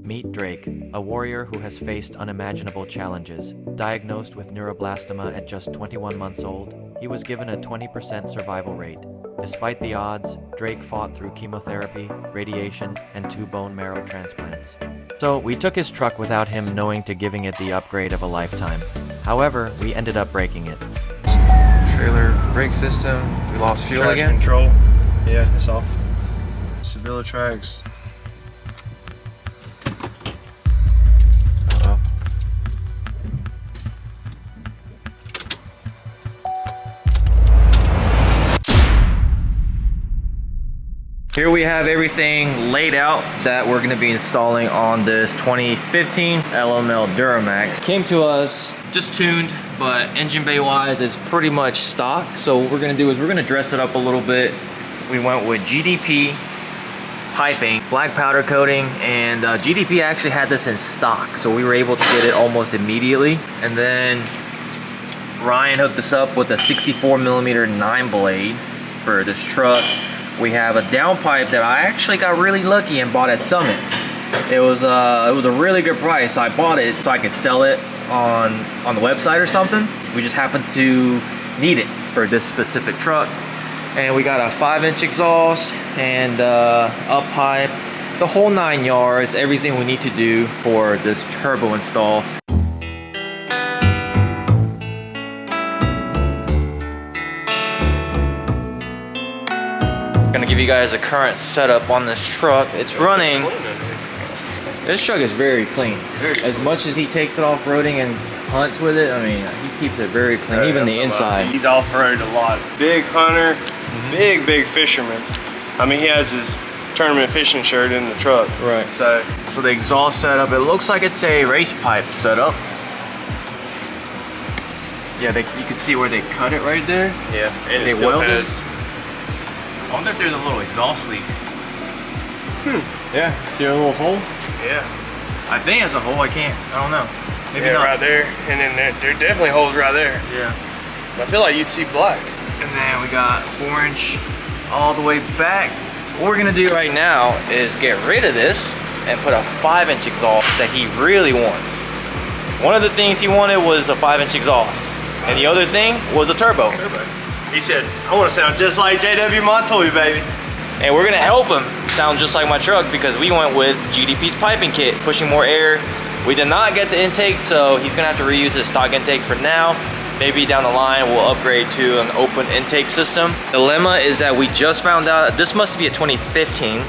Meet Drake, a warrior who has faced unimaginable challenges. Diagnosed with neuroblastoma at just 21 months old, he was given a 20% survival rate. Despite the odds, Drake fought through chemotherapy, radiation, and 2 bone marrow transplants. So we took his truck without him knowing to giving it the upgrade of a lifetime. However, we ended up breaking it. Trailer brake system, we lost fuel Traction again. control, yeah, it's off. Sevilla tracks. Uh-oh. Here we have everything laid out that we're going to be installing on this 2015 LLY Duramax. Came to us just tuned, but engine bay wise it's pretty much stock. So what we're going to do is we're going to dress it up a little bit. We went with GDP piping, black powder coating, and GDP actually had this in stock, so we were able to get it almost immediately. And then Ryan hooked us up with a 64mm 9-blade for this truck. We have a downpipe that I actually got really lucky and bought at Summit. It was a really good price. I bought it so I could sell it on the website or something. We just happened to need it for this specific truck. And we got a 5-inch exhaust and up pipe, the whole 9 yards, everything we need to do for this turbo install. Gonna give you guys a current setup on this truck. It's running. This truck is very clean. As much as he takes it off-roading and hunts with it, I mean, he keeps it very clean, even the inside. He's off-road a lot. Big hunter, big fisherman. I mean, he has his tournament fishing shirt in the truck. Right. So the exhaust setup, it looks like it's a race pipe setup. Yeah, you can see where they cut it right there. yeah, and They it still welded? has. I wonder if there's a little exhaust leak. Yeah, see a little hole? Yeah. I think it's a hole, I don't know. Maybe Yeah, not. right there, and then there are definitely holes right there. Yeah. I feel like you'd see black. And then we got 4-inch all the way back. What we're gonna do right now is get rid of this and put a 5-inch exhaust that he really wants. One of the things he wanted was a 5-inch exhaust, and the other thing was a turbo. He said, I want to sound just like JW Montoya, baby. And we're gonna help him sound just like my truck because we went with GDP's piping kit, pushing more air. We did not get the intake, so he's gonna have to reuse his stock intake for now. Maybe down the line we'll upgrade to an open intake system. The dilemma is that we just found out this must be a 2015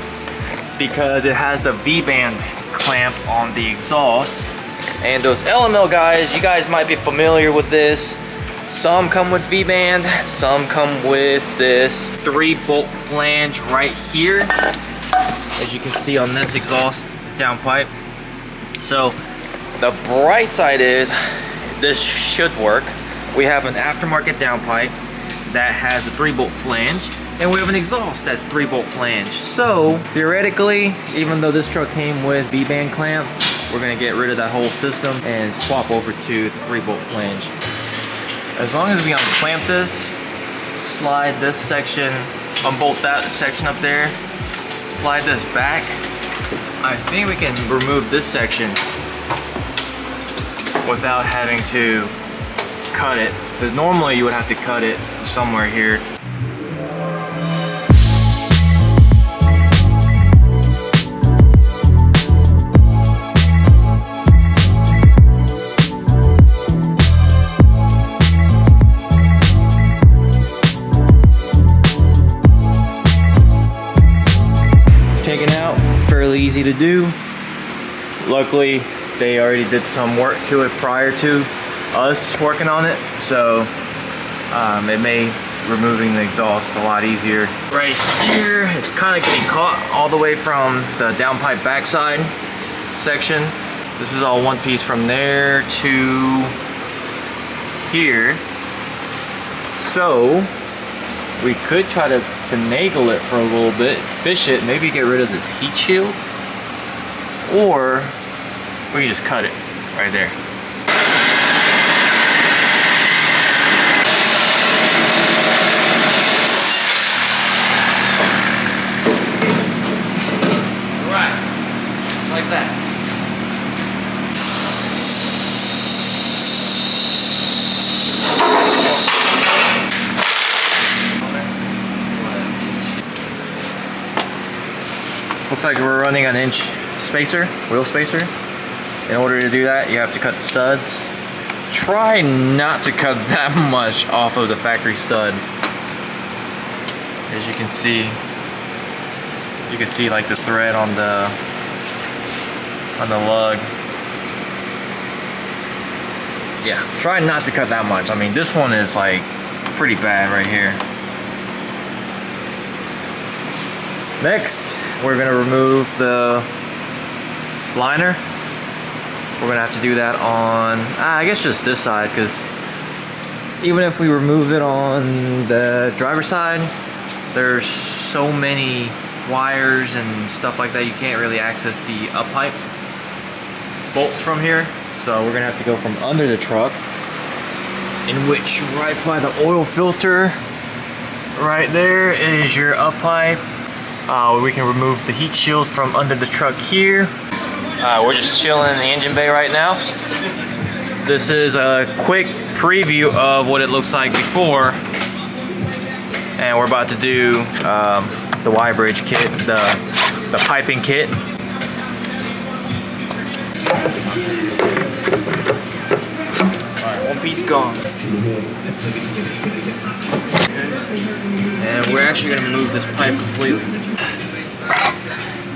because it has the V-band clamp on the exhaust. And those LML guys, you guys might be familiar with this. Some come with V-band, some come with this 3-bolt flange right here, as you can see on this exhaust downpipe. So the bright side is this should work. We have an aftermarket downpipe that has a 3-bolt flange, and we have an exhaust that's 3-bolt flange. So theoretically, even though this truck came with V-band clamp, we're gonna get rid of that whole system and swap over to the 3-bolt flange. As long as we unclamp this, slide this section, unbolt that section up there, slide this back, I think we can remove this section without having to cut it. Because normally you would have to cut it somewhere here. Taken out, fairly easy to do. Luckily, they already did some work to it prior to us working on it, so it made removing the exhaust a lot easier. Right here, it's kind of getting caught all the way from the downpipe backside section. This is all one piece from there to here. So we could try to finagle it for a little bit, fish it, maybe get rid of this heat shield, or we can just cut it right there. Alright, just like at that. Looks like we're running an inch spacer, wheel spacer. In order to do that, you have to cut the studs. Try not to cut that much off of the factory stud. As you can see like the thread on the lug. Yeah, try not to cut that much. I mean, this one is like pretty bad right here. Next, we're gonna remove the liner. We're gonna have to do that on, I guess just this side, because even if we remove it on the driver's side, there's so many wires and stuff like that, you can't really access the up pipe bolts from here. So we're gonna have to go from under the truck, in which right by the oil filter, right there is your up pipe. We can remove the heat shield from under the truck here. We're just chilling in the engine bay right now. This is a quick preview of what it looks like before. And we're about to do the Y-bridge kit, the piping kit. Alright, one piece gone. And we're actually going to remove this pipe completely.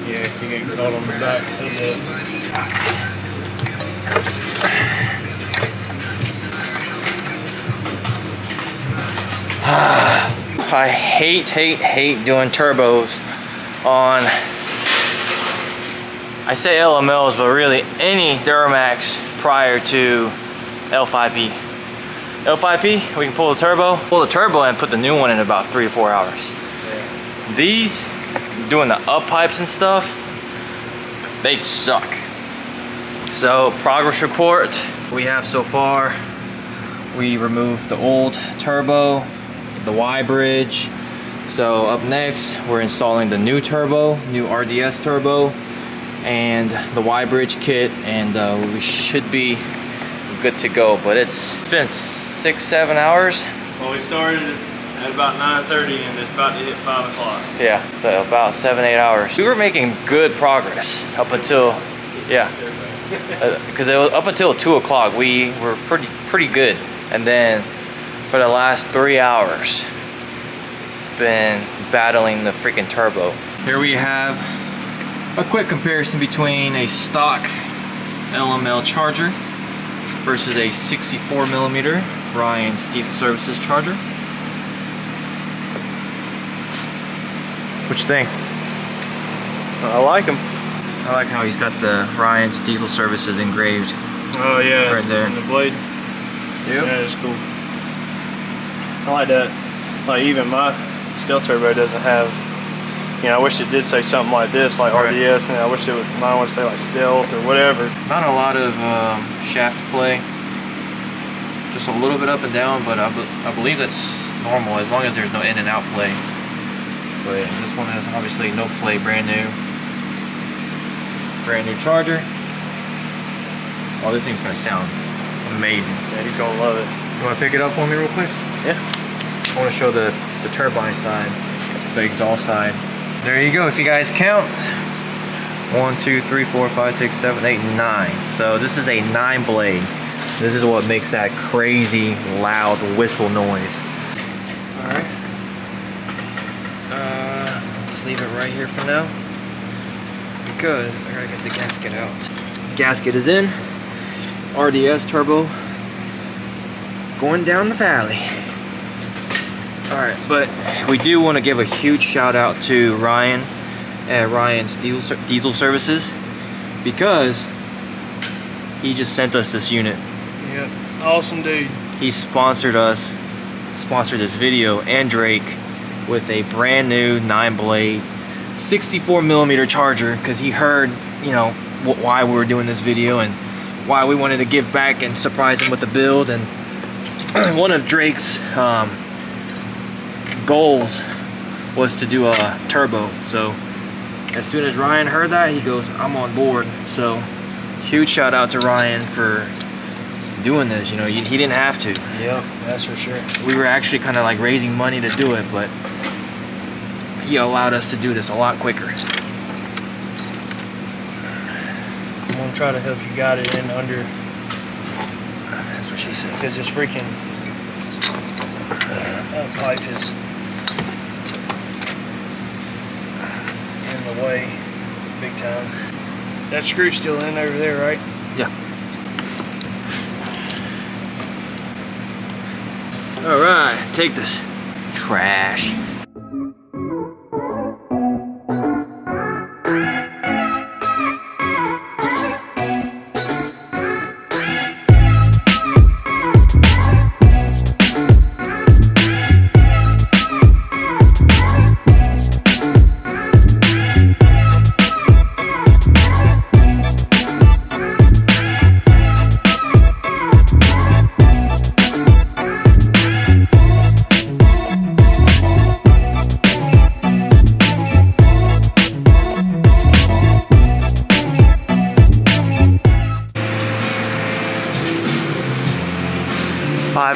Yeah, you get caught on the back. I hate doing turbos on, I say LMLs, but really any Duramax prior to L5P. L5P, we can pull the turbo and put the new one in about 3 to 4 hours. Yeah. These, doing the up pipes and stuff, they suck. So progress report we have so far, we removed the old turbo, the Y bridge. So up next we're installing the new turbo, new RDS turbo, and the Y bridge kit, and we should be good to go. But it's been 6-7 hours. Well, we started at about 9:30 and it's about to hit 5 o'clock. Yeah, so about 7-8 hours. We were making good progress up until, yeah, because up until 2 o'clock we were pretty good, and then for the last 3 hours been battling the freaking turbo. Here we have a quick comparison between a stock LML charger versus a 64mm Ryan's Diesel Services charger. What you think? I like them. I like how he's got the Ryan's Diesel Services engraved. Oh yeah, right there. And the blade. Yep. Yeah, it's cool. I like that. Like even my steel turbo doesn't have, you know, I wish it did say something like this, like right. RDS, and I wish it would, mine would say like stealth or whatever. Not a lot of shaft play. Just a little bit up and down, but I believe that's normal as long as there's no in and out play. But this one has obviously no play, brand new charger. Oh, this thing's gonna sound amazing. Yeah, he's gonna love it. You wanna pick it up for me real quick? Yeah. I wanna show the turbine side, the exhaust side. There you go, if you guys count. 1, 2, 3, 4, 5, 6, 7, 8, 9. So this is a 9 blade. This is what makes that crazy loud whistle noise. Alright. Let's leave it right here for now, because I gotta get the gasket out. Gasket is in. RDS turbo going down the valley. Alright, but we do want to give a huge shout out to Ryan at Ryan's Diesel Services, because he just sent us this unit. Yep, awesome dude. He sponsored this video and Drake with a brand new 9-blade 64mm charger, because he heard, you know, why we were doing this video and why we wanted to give back and surprise him with the build. And one of Drake's goals was to do a turbo, so as soon as Ryan heard that, he goes, I'm on board. So huge shout out to Ryan for doing this. You know, he didn't have to. Yep, that's for sure. We were actually kind of like raising money to do it, but he allowed us to do this a lot quicker. I'm gonna try to help you guide it in under. That's what she said. Because this freaking pipe is in the way big time. That screw's still in over there, right? Yeah. All right, take this trash.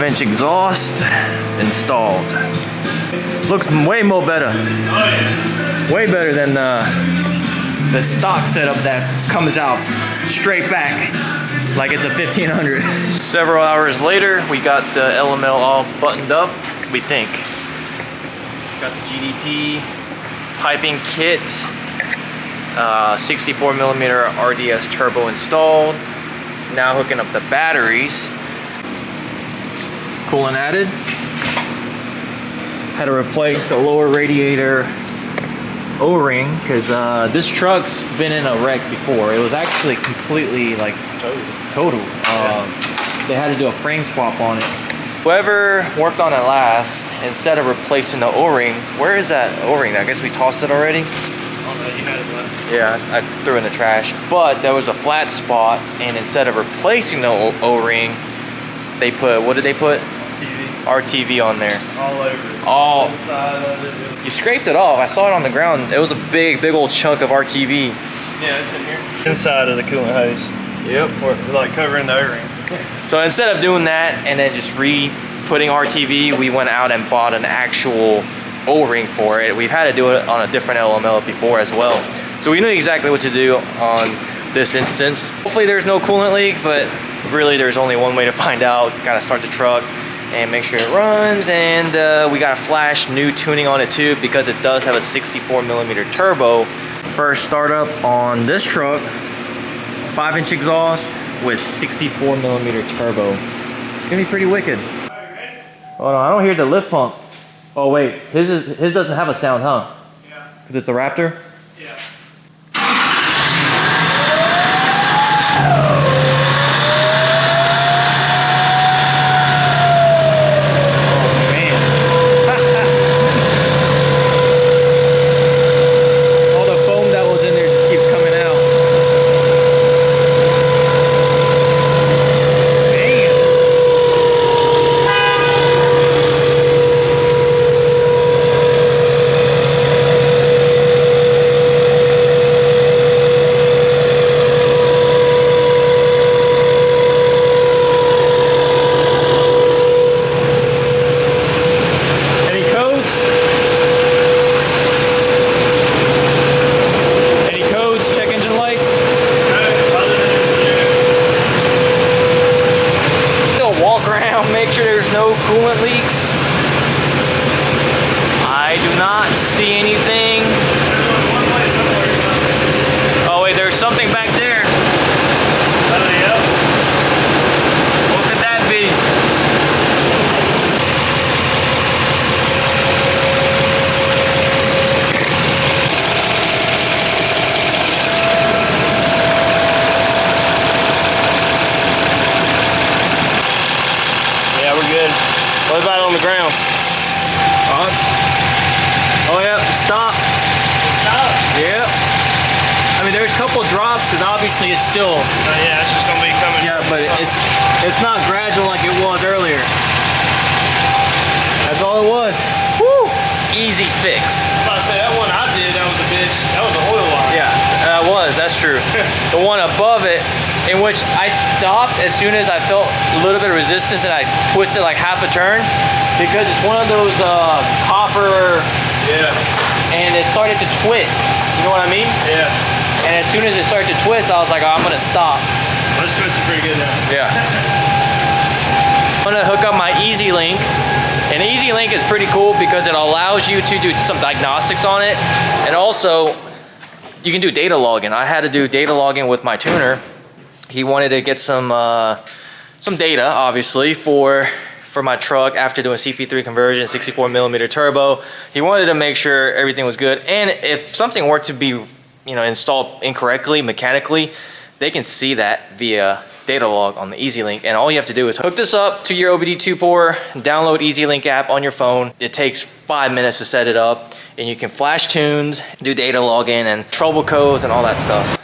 Inch exhaust installed. Looks way more better. Way better than the stock setup that comes out straight back like it's a 1500. Several hours later, we got the LML all buttoned up, we think. Got the GDP piping kit, 64mm RDS turbo installed. Now hooking up the batteries. Coolant added. Had to replace the lower radiator O-ring because this truck's been in a wreck before. It was actually completely like totaled. They had to do a frame swap on it. Whoever worked on it last, instead of replacing the O-ring, where is that O-ring? I guess we tossed it already. Oh no, you had it last. Yeah, I threw it in the trash. But there was a flat spot, and instead of replacing the O-ring, they put, what did they put? RTV on there. All over it. All. Inside of it. You scraped it off. I saw it on the ground. It was a big old chunk of RTV. Yeah, it's in here. Inside of the coolant hose. Yep. Or like covering the O-ring. So instead of doing that and then just re-putting RTV, we went out and bought an actual O-ring for it. We've had to do it on a different LML before as well. So we knew exactly what to do on this instance. Hopefully there's no coolant leak, but really there's only one way to find out. Gotta start the truck and make sure it runs, and we got a flash new tuning on it too because it does have a 64mm turbo. First startup on this truck, 5-inch exhaust with 64mm turbo. It's gonna be pretty wicked. Hold on, I don't hear the lift pump. Oh wait, his doesn't have a sound, huh? Yeah. Because it's a Raptor? Yeah. coolant leaks. I do not see anything. Oh wait, there's something back there. Yep. What could that be? Yeah, we're good. What about on the ground? Oh yeah, stop. Stop. Yep. I mean, there's a couple drops because obviously it's still. Yeah, it's just gonna be coming. Yeah, but it's not gradual like it was earlier. That's all it was. Woo! Easy fix. I was about to say that one I did. That was a bitch. That was an oil was. That's true. The one above it, in which I stopped as soon as I felt a little bit of resistance, and I twisted like half a turn because it's one of those copper. Yeah. And it started to twist. You know what I mean? Yeah. And as soon as it started to twist, I was like, oh, I'm gonna stop. Let's twist it pretty good now. Yeah. I'm gonna hook up my Easy Link. And Easy Link is pretty cool because it allows you to do some diagnostics on it. And also, you can do data logging. I had to do data logging with my tuner. He wanted to get some data, obviously, for my truck after doing CP3 conversion, 64mm turbo. He wanted to make sure everything was good. And if something were to be, installed incorrectly, mechanically, they can see that via data log on the Easy Link. And all you have to do is hook this up to your OBD2 port, download Easy Link app on your phone. It takes 5 minutes to set it up, and you can flash tunes, do data logging, and trouble codes and all that stuff.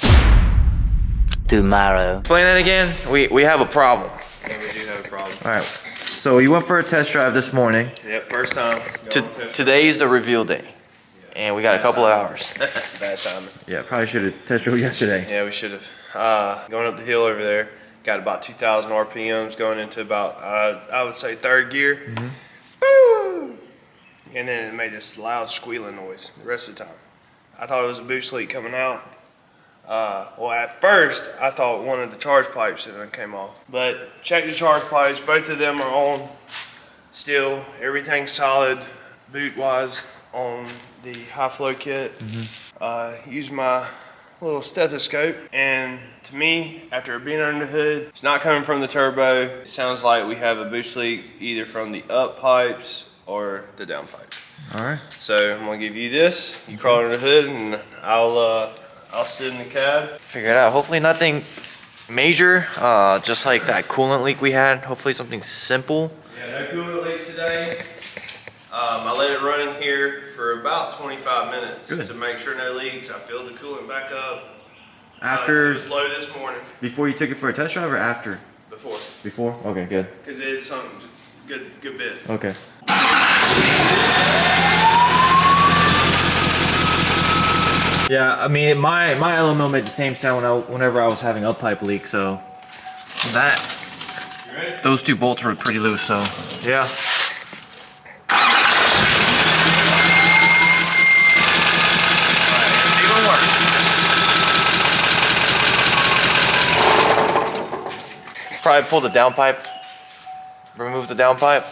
Tomorrow. Explain that again. We have a problem. Yeah, we do have a problem. All right. So you went for a test drive this morning. Yep, first time. Today's the reveal day, and we got a couple of hours. Bad timing. Yeah, probably should have test drove yesterday. Yeah, we should have. Going up the hill over there, got about 2,000 RPMs going into about, I would say, third gear. Woo! And then it made this loud squealing noise the rest of the time. I thought it was a boost leak coming out. Well, at first, I thought one of the charge pipes had came off. But check the charge pipes, both of them are on still. Everything's solid, boot-wise, on the high flow kit. Use my little stethoscope, and to me, after being under the hood, it's not coming from the turbo. It sounds like we have a boost leak either from the up pipes or the down pipe. All right. So I'm gonna give you this. You crawl under the hood, and I'll sit in the cab. Figure it out. Hopefully nothing major, just like that coolant leak we had. Hopefully something simple. Yeah, no coolant leaks today. I let it run in here for about 25 minutes to make sure no leaks. I filled the coolant back up. After? It was low this morning. Before you took it for a test drive or after? Before. Before? Okay, good. Because it's something good bit. Okay. Yeah, I mean, my LML made the same sound whenever I was having up pipe leak, so those two bolts were pretty loose, so yeah. Probably pull the down pipe, remove the down pipe,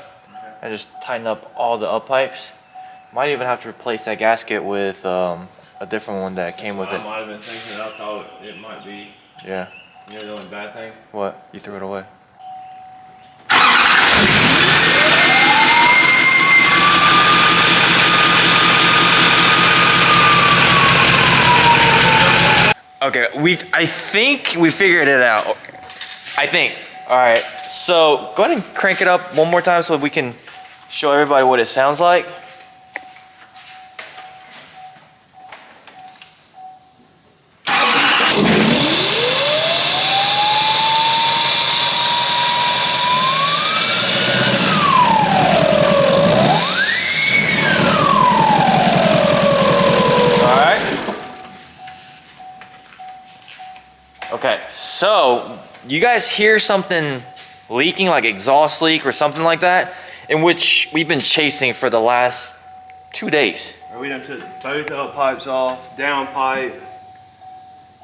and just tighten up all the up pipes. Might even have to replace that gasket with a different one that came with it. I might have been thinking that. I thought it might be. Yeah. You know the only bad thing? What? You threw it away. Okay, I think we figured it out. I think. All right, so go ahead and crank it up one more time so we can show everybody what it sounds like. Okay, so you guys hear something leaking, like exhaust leak or something like that, in which we've been chasing for the last 2 days. We done took both up pipes off, down pipe.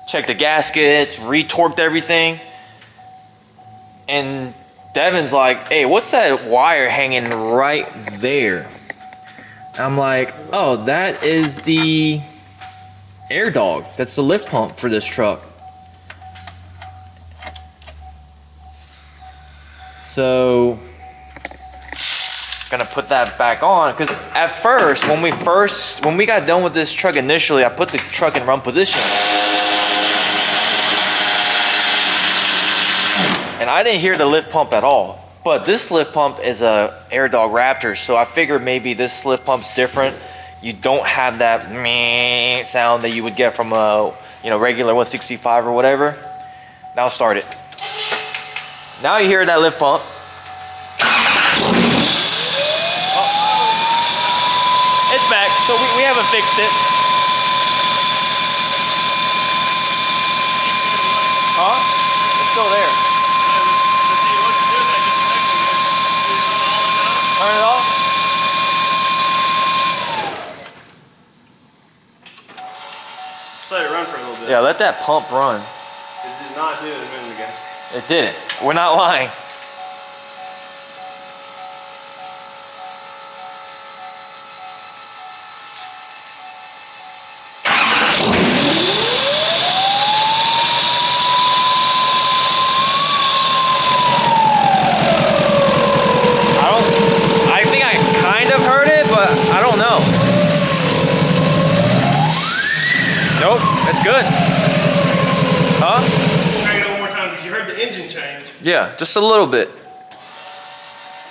Checked the gaskets, retorqued everything. And Devin's like, hey, what's that wire hanging right there? I'm like, oh, that is the air dog. That's the lift pump for this truck. So, gonna put that back on, because at first, when we got done with this truck initially, I put the truck in run position. And I didn't hear the lift pump at all. But this lift pump is a Air Dog Raptor, so I figured maybe this lift pump's different. You don't have that meh sound that you would get from a regular 165 or whatever. Now start it. Now you hear that lift pump. Oh. It's back, so we haven't fixed it. Huh? It's still there. Turn it off. Just let it run for a little bit. Yeah, let that pump run. This did not do it a minute ago. It didn't. We're not lying. I think I kind of heard it, but I don't know. Nope, it's good. Huh? Try it one more time because you heard the engine change. Yeah, just a little bit.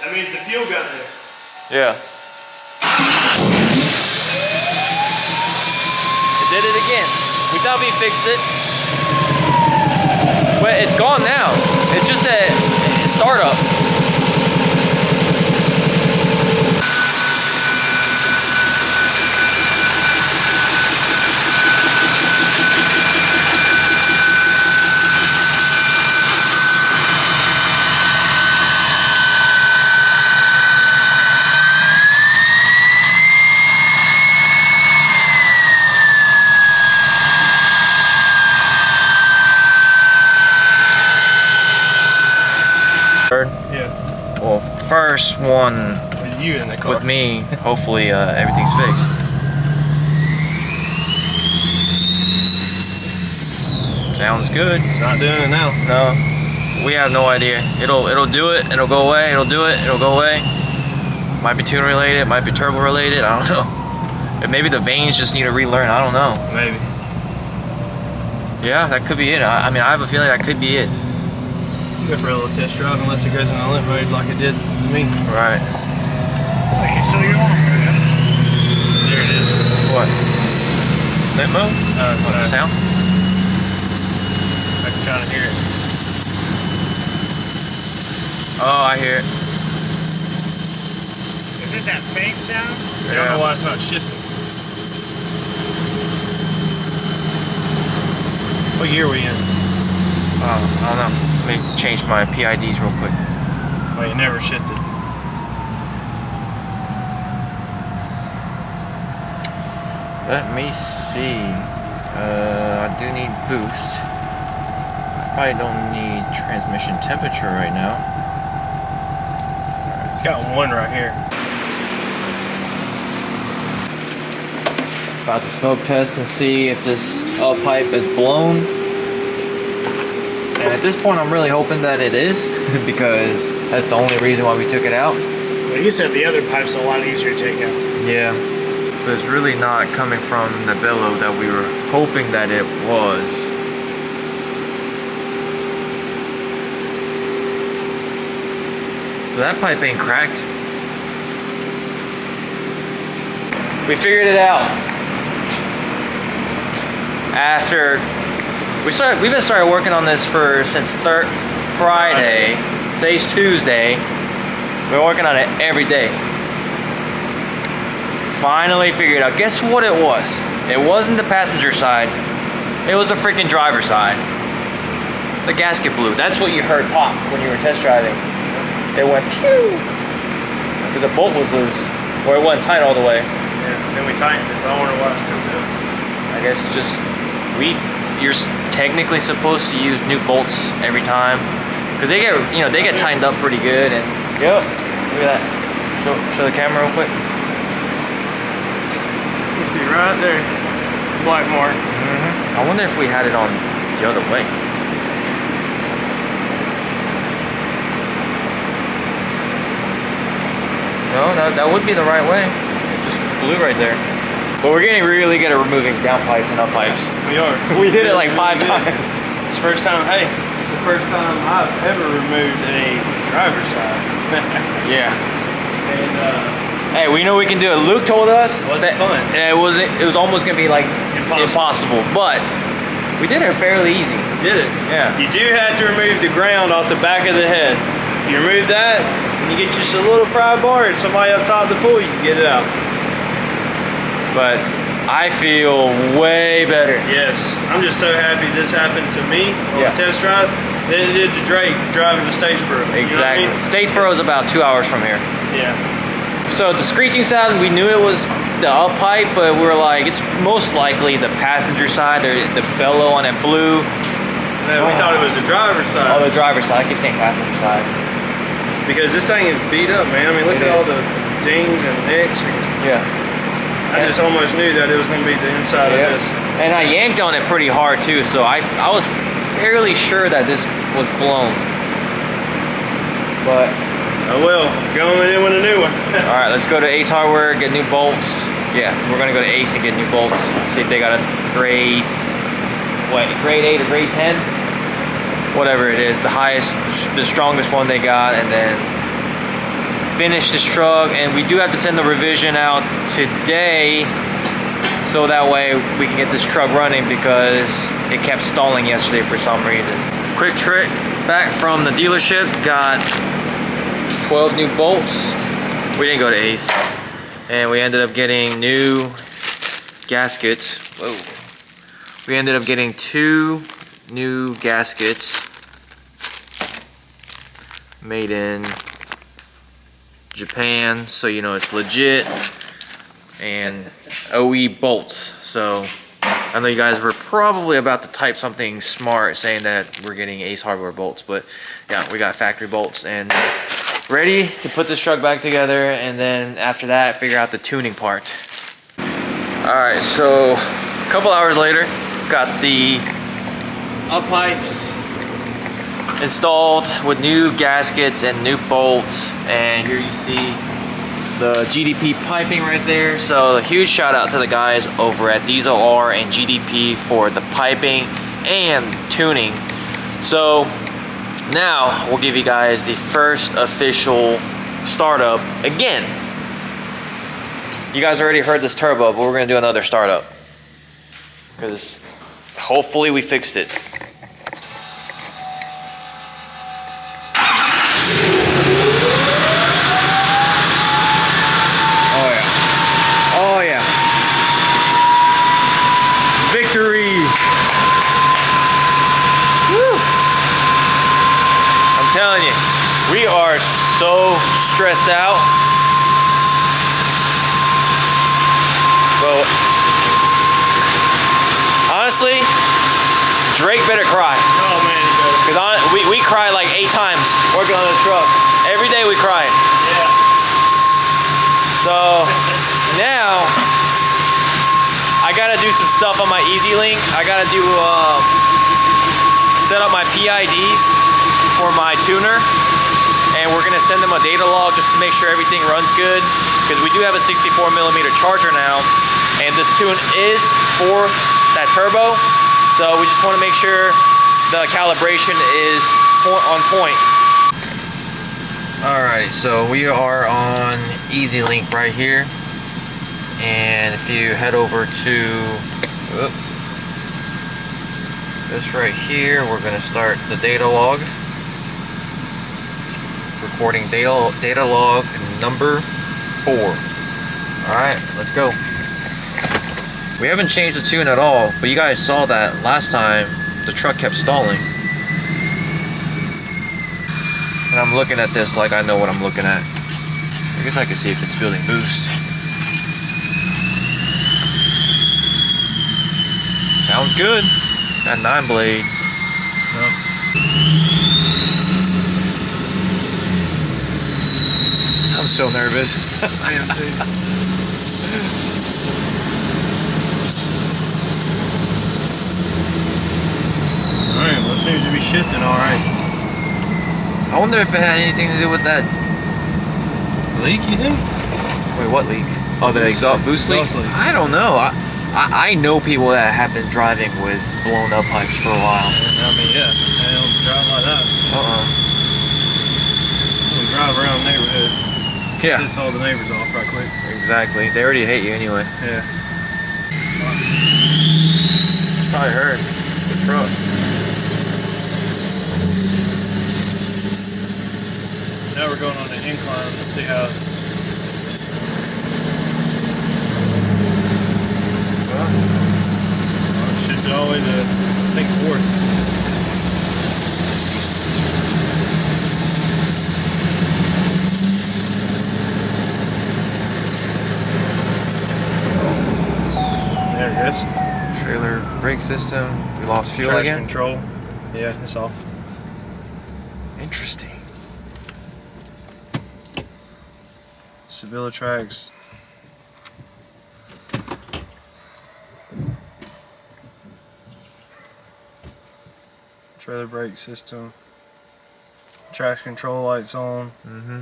That means the fuel got there. Yeah. It did it again. We thought we fixed it. But it's gone now. It's just a startup. Yeah. Well, first one With you in the car. with me, hopefully everything's fixed. Sounds good. It's not doing it now. No, we have no idea. It'll do it, it'll go away, it'll do it, it'll go away. Might be tune related, might be turbo related, I don't know. And maybe the vanes just need to relearn, I don't know. Maybe. Yeah, that could be it. I mean, I have a feeling that could be it. Go for a little test drive unless it goes in the limp mode like it did to me. Right. I can still hear on. There it is. What? Limp mode? No. Sound? I can kind of hear it. Oh, I hear it. Is it that faint sound? I don't know why it's not shifting. What year are we in? I don't know. Let me change my PIDs real quick. Well, you never shifted. Let me see. I do need boost. I probably don't need transmission temperature right now. It's got one right here. About to smoke test and see if this up pipe is blown. And at this point, I'm really hoping that it is because that's the only reason why we took it out. Well, you said the other pipe's a lot easier to take out. Yeah. So it's really not coming from the bellow that we were hoping that it was. So that pipe ain't cracked. We figured it out. After we've been started working on this since Friday. Today's Tuesday. We've been working on it every day. Finally figured out. Guess what it was? It wasn't the passenger side. It was the freaking driver side. The gasket blew. That's what you heard pop when you were test driving. It went pew because the bolt was loose, or it wasn't tight all the way. Yeah, then we tightened it, but I wonder why it's still doing. I guess it's just you're technically supposed to use new bolts every time because they get tightened up pretty good. And yep, look at that. Show the camera real quick. You see right there, black mark. I wonder if we had it on the other way. No, that would be the right way. It just blew right there. But we're getting really good at removing down pipes and up pipes. We are. We did it like 5 did. times. It's the first time, hey, it's the first time I've ever removed a driver's side. Yeah. And Hey, we know we can do it. Luke told us it wasn't fun. It was almost gonna be like impossible. But we did it fairly easy. Did it? Yeah. You do have to remove the ground off the back of the head. You remove that, and you get just a little pry bar and somebody up top of the pool, you can get it out. But I feel way better. Yes, I'm just so happy this happened to me on Yeah. the test drive than it did to Drake driving to Statesboro. You know what I Exactly. mean? Statesboro is about 2 hours from here. Yeah. So the screeching sound, we knew it was the up pipe, but we were like, it's most likely the passenger side. The bellow on it blew. Man, we thought it was the driver's side. Oh, the driver's side. I keep saying passenger side. Because this thing is beat up, man. I mean, look It at all is. the dings and nicks. Yeah. I just almost knew that it was going to be the inside of this. And I yanked on it pretty hard too, so I was fairly sure that this was blown. But Oh well, going in with a new one. all right, let's go to Ace Hardware, get new bolts. Yeah, we're gonna go to Ace and get new bolts. See if they got a grade 8 or grade 10, whatever it is, the highest, the strongest one they got, and then finish this truck. And we do have to send the revision out today, so that way we can get this truck running because it kept stalling yesterday for some reason. Quick trick back from the dealership, got 12 new bolts. We didn't go to Ace, and we ended up getting new gaskets. Whoa. We ended up getting 2 new gaskets made in Japan, so you know it's legit, and OE bolts. So I know you guys were probably about to type something smart saying that we're getting Ace Hardware bolts, but yeah, we got factory bolts and ready to put this truck back together, and then after that figure out the tuning part. All right, so a couple hours later, got the up pipes installed with new gaskets and new bolts, and here you see the GDP piping right there. So a huge shout out to the guys over at Diesel R and GDP for the piping and tuning. So now we'll give you guys the first official startup again. You guys already heard this turbo, but we're gonna do another startup because hopefully we fixed it. Oh yeah. Oh yeah. Victory. Woo. I'm telling you, we are so stressed out. Well, honestly, Drake better cry. Oh man, he better. Because we cry like 8 times working on the truck. Every day we cry. Yeah. So now I gotta do some stuff on my EasyLink. I gotta do set up my PIDs for my tuner, and we're gonna send them a data log just to make sure everything runs good, because we do have a 64mm charger now, and this tune is for that turbo, so we just want to make sure the calibration is on point. Alright, so we are on EasyLink right here, and if you head over to this right here, we're going to start the data log. Recording data log number 4. Alright, let's go. We haven't changed the tune at all, but you guys saw that last time the truck kept stalling. And I'm looking at this like I know what I'm looking at. I guess I can see if it's building boost. Sounds good. That 9-blade. Yep. I'm so nervous. I am too. Alright, well it seems to be shifting alright. I wonder if it had anything to do with that Leak, you think? Wait, what leak? Oh, the exhaust boost leak? Exhaust leak. I don't know. I know people that have been driving with blown up pipes for a while. I mean, yeah, they don't drive like that. We drive around the neighborhood. Yeah. Piss all the neighbors off right quick. Exactly. They already hate you anyway. Yeah. Probably heard the truck. Now we're going on the incline to see how. brake system. We lost fuel Traction again. control. Yeah, it's off. Interesting. Sevilla tracks. Trailer brake system. Traction control lights on. Mm-hmm.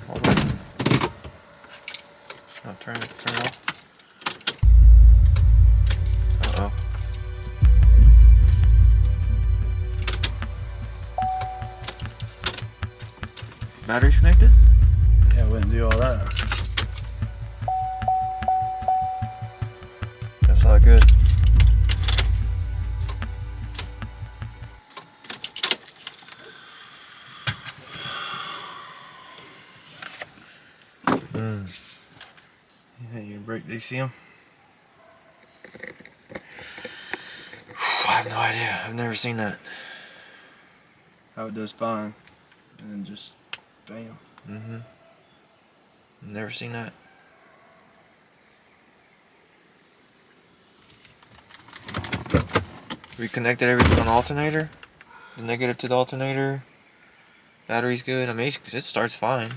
Hold on. Oh, turn it off. Uh-oh. Batteries connected? Yeah, I wouldn't do all that. That's all good. You think you can brake DCM? I have no idea. I've never seen that. How it does fine. And then just bam. Mm-hmm. Never seen that. We connected everything on the alternator. The negative to the alternator. Battery's good. I mean, it starts fine.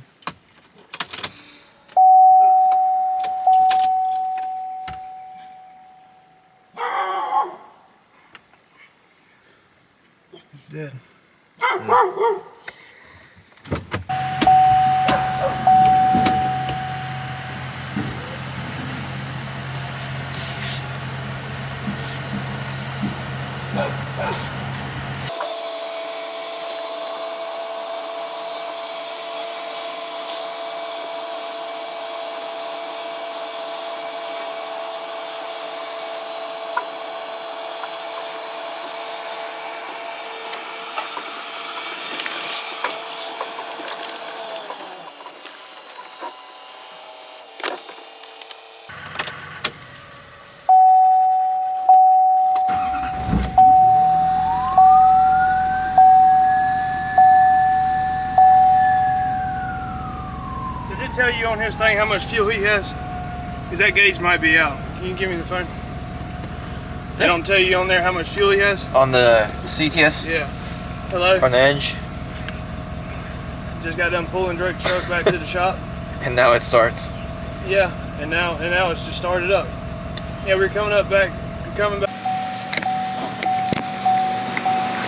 Dead. Does it tell you on his thing how much fuel he has? Because that gauge might be out. Can you give me the phone? They don't tell you on there how much fuel he has? On the CTS? Yeah. Hello? On the edge? Just got done pulling Drake's truck back to the shop. And now it starts. Yeah, and now it's just started up. Yeah, we're coming back.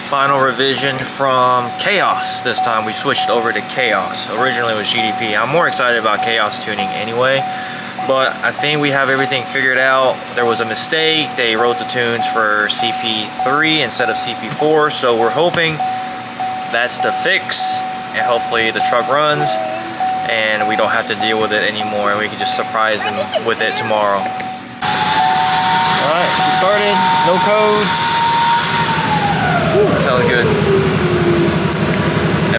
Final revision from Chaos. This time we switched over to Chaos. Originally it was GDP. I'm more excited about Chaos tuning anyway, but I think we have everything figured out. There was a mistake. They wrote the tunes for CP3 instead of CP4, so we're hoping that's the fix, and hopefully the truck runs and we don't have to deal with it anymore, and we can just surprise them with it tomorrow. Alright, she started, no codes. Ooh, that sounds good.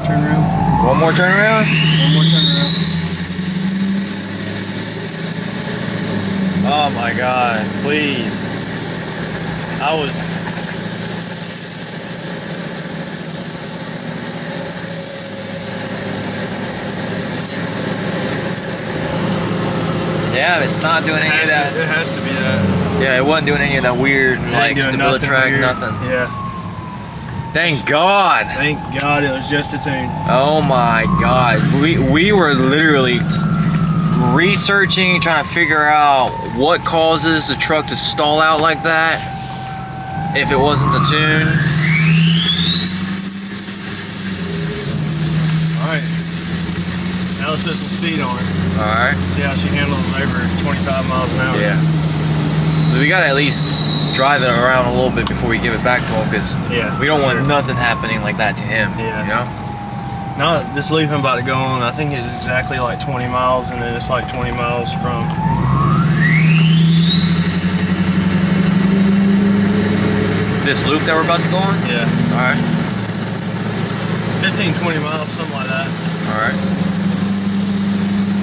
Turn around. One more turn around? One more turn around. Oh my god, please. I was... Yeah, it's not doing any of that. It has to be that. Yeah, it wasn't doing any of that weird, like, stability track, nothing. Yeah. Thank God. Thank God it was just a tune. Oh my God. We were literally researching, trying to figure out what causes the truck to stall out like that if it wasn't the tune. Alright. Now let's put some speed on her. Alright. See how she handles over 25 miles an hour. Yeah. So we gotta at least drive it around a little bit before we give it back to him, because we don't want nothing happening like that to him. Yeah. You know? Now this loop I'm about to go on, I think it's exactly like 20 miles, and then it's like 20 miles from this loop that we're about to go on? Yeah. Alright. 15, 20 miles, something like that. Alright.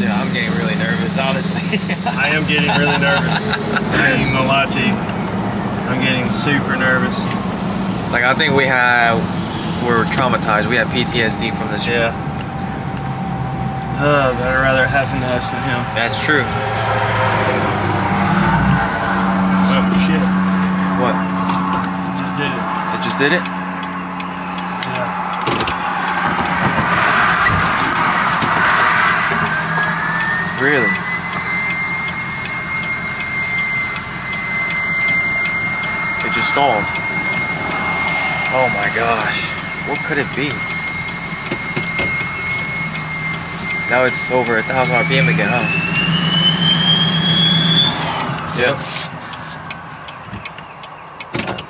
Yeah, I'm getting really nervous, honestly. I am getting really nervous. I ain't even gonna lie to you. I'm getting super nervous. Like, I think we're traumatized. We have PTSD from this. Yeah. But I'd rather it happen to us than him. That's true. Oh shit! What? It just did it. It just did it? Yeah. Really? It just stalled. Oh my gosh. What could it be? Now it's over 1,000 RPM again, huh? Yep.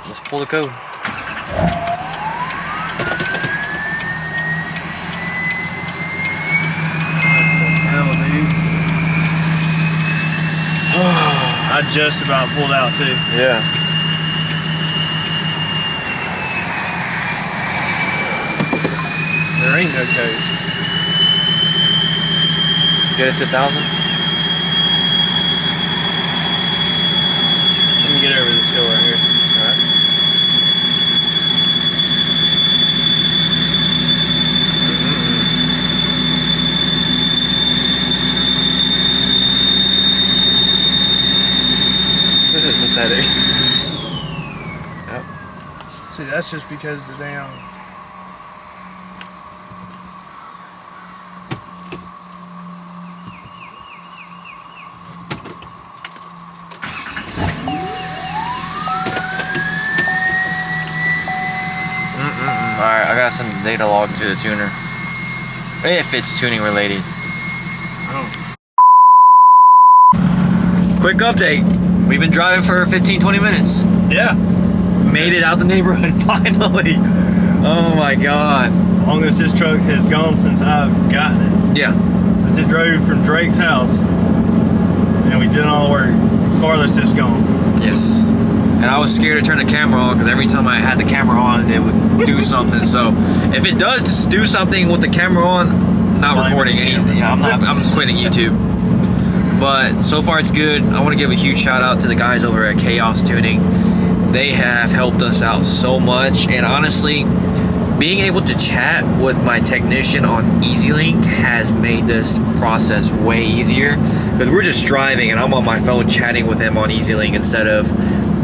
Let's pull the code. Hell, dude. I just about pulled out too. Yeah. There ain't no code. Get it to 1,000? Let me get over this hill right here. Alright. This is pathetic. Yep. See, that's just because the damn. Alright, I gotta send the data log to the tuner. If it's tuning related. Oh. Quick update. We've been driving for 15-20 minutes. Yeah. Made it out the neighborhood finally. Oh my god. Longest this truck has gone since I've gotten it. Yeah. Since it drove from Drake's house. And we did all the work. Farthest it's gone. Yes. And I was scared to turn the camera on because every time I had the camera on, it would do something. So if it does just do something with the camera on, I'm not recording anything. Yeah, I'm quitting YouTube. But so far it's good. I want to give a huge shout out to the guys over at Chaos Tuning. They have helped us out so much, and honestly, being able to chat with my technician on EasyLink has made this process way easier because we're just driving and I'm on my phone chatting with him on EasyLink instead of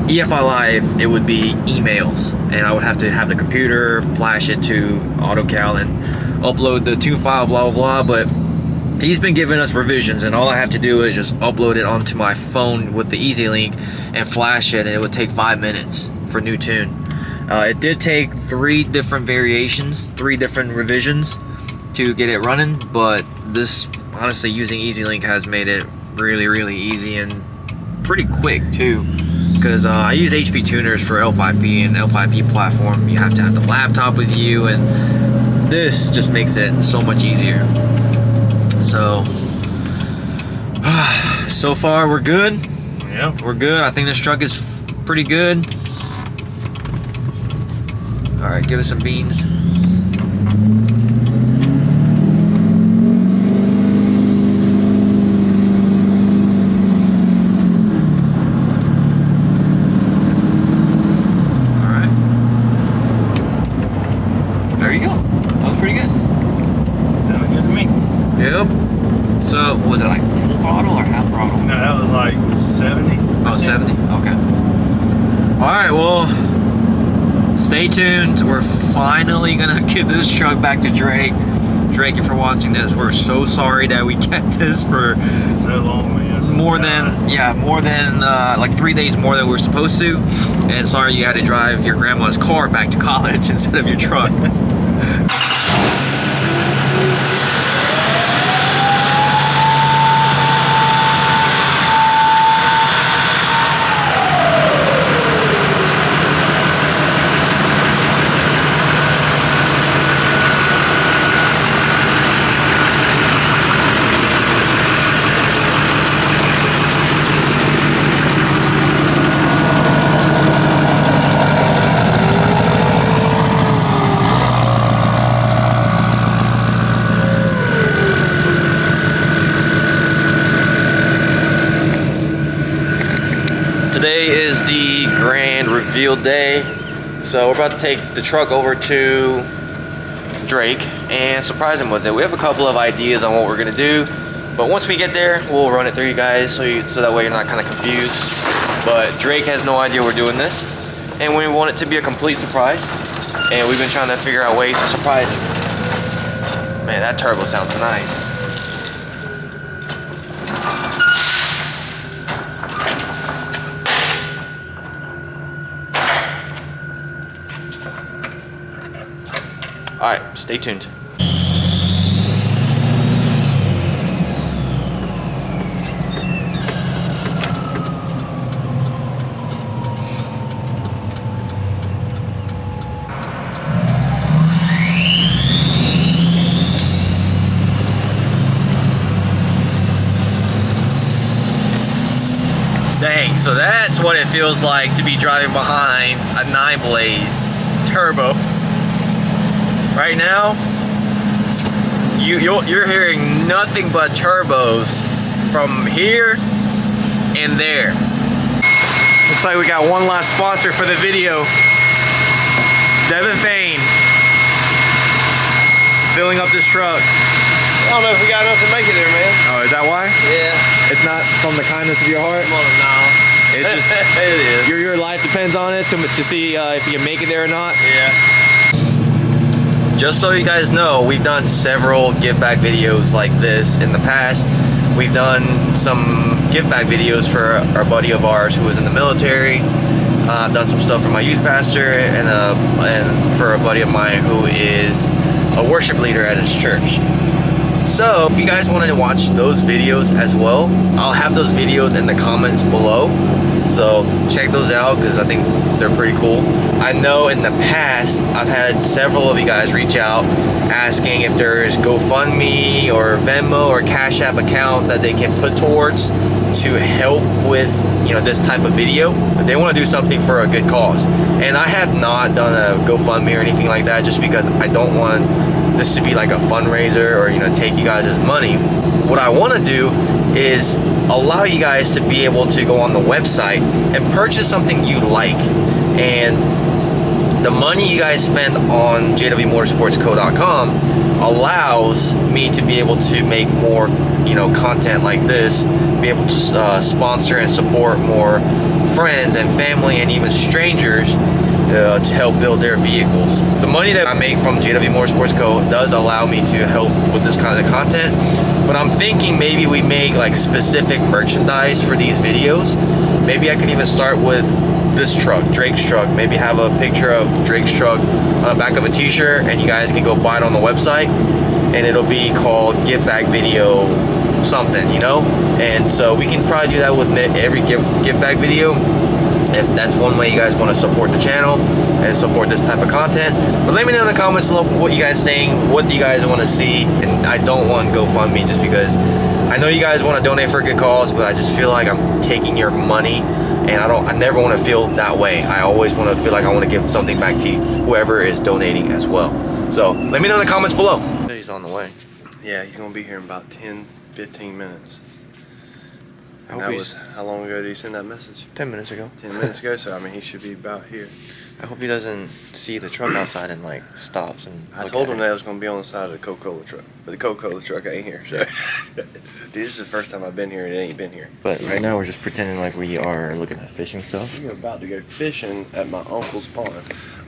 EFI Live. It would be emails, and I would have to have the computer flash it to AutoCal and upload the tune file, blah blah blah. But he's been giving us revisions, and all I have to do is just upload it onto my phone with the EasyLink and flash it, and it would take 5 minutes for new tune. It did take 3 different variations, 3 different revisions to get it running, but this, honestly, using EasyLink has made it really, really easy and pretty quick too. Because I use HP tuners for L5P and L5P platform. You have to have the laptop with you, and this just makes it so much easier. So, so far we're good. Yeah. We're good. I think this truck is pretty good. All right, give us some beans. All right. There you go. That was pretty good. That was good to me. Yep. So, was it like full throttle or half throttle? No, that was like 70. Oh, 70. Okay. All right. Well, stay tuned. We're finally gonna give this truck back to Drake. Drake, if you're watching this, we're so sorry that we kept this for So long, man. more than like 3 days more than we were supposed to. And sorry you had to drive your grandma's car back to college instead of your truck. Today is the grand reveal day. So we're about to take the truck over to Drake and surprise him with it. We have a couple of ideas on what we're gonna do, but once we get there, we'll run it through you guys so that way you're not kind of confused. But Drake has no idea we're doing this, and we want it to be a complete surprise, and we've been trying to figure out ways to surprise him. Man, that turbo sounds nice. All right, stay tuned. Dang, so that's what it feels like to be driving behind a 9-blade turbo. Right now, you're hearing nothing but turbos from here and there. Looks like we got one last sponsor for the video. Devin Fain filling up this truck. I don't know if we got enough to make it there, man. Oh, is that why? Yeah. It's not from the kindness of your heart? Come on, no. It's just it is. your life depends on it to see if you can make it there or not. Yeah. Just so you guys know, we've done several give back videos like this in the past. We've done some give back videos for our buddy of ours who was in the military. I've done some stuff for my youth pastor and for a buddy of mine who is a worship leader at his church. So if you guys wanted to watch those videos as well, I'll have those videos in the comments below. So check those out because I think they're pretty cool. I know in the past I've had several of you guys reach out asking if there's GoFundMe or Venmo or Cash App account that they can put towards to help with, you know, this type of video. They want to do something for a good cause. And I have not done a GoFundMe or anything like that just because I don't want this to be like a fundraiser or, you know, take you guys' money. What I want to do is allow you guys to be able to go on the website and purchase something you like, and the money you guys spend on jwmotorsportsco.com allows me to be able to make more, you know, content like this, be able to sponsor and support more friends and family and even strangers to help build their vehicles. The money that I make from JW Motorsports Co. does allow me to help with this kind of content, but I'm thinking maybe we make like specific merchandise for these videos. Maybe I can even start with this truck, Drake's truck. Maybe have a picture of Drake's truck on the back of a t-shirt and you guys can go buy it on the website, and it'll be called Give Back Video something, you know? And so we can probably do that with every give back video, if that's one way you guys want to support the channel and support this type of content. But let me know in the comments below what you guys think, what do you guys want to see. And I don't want GoFundMe just because I know you guys want to donate for a good cause, but I just feel like I'm taking your money, and I never want to feel that way. I always want to feel like I want to give something back to you, whoever is donating as well. So let me know in the comments below. He's on the way. Yeah, he's gonna be here in about 10-15 minutes. And hope that was, how long ago did he send that message? 10 minutes ago. 10 minutes ago, so I mean he should be about here. I hope he doesn't see the truck outside and like stops and I told him that it was gonna be on the side of the Coca-Cola truck, but the Coca-Cola truck ain't here. So dude, this is the first time I've been here and it ain't been here. But right now we're just pretending like we are looking at fishing stuff. We're about to go fishing at my uncle's pond,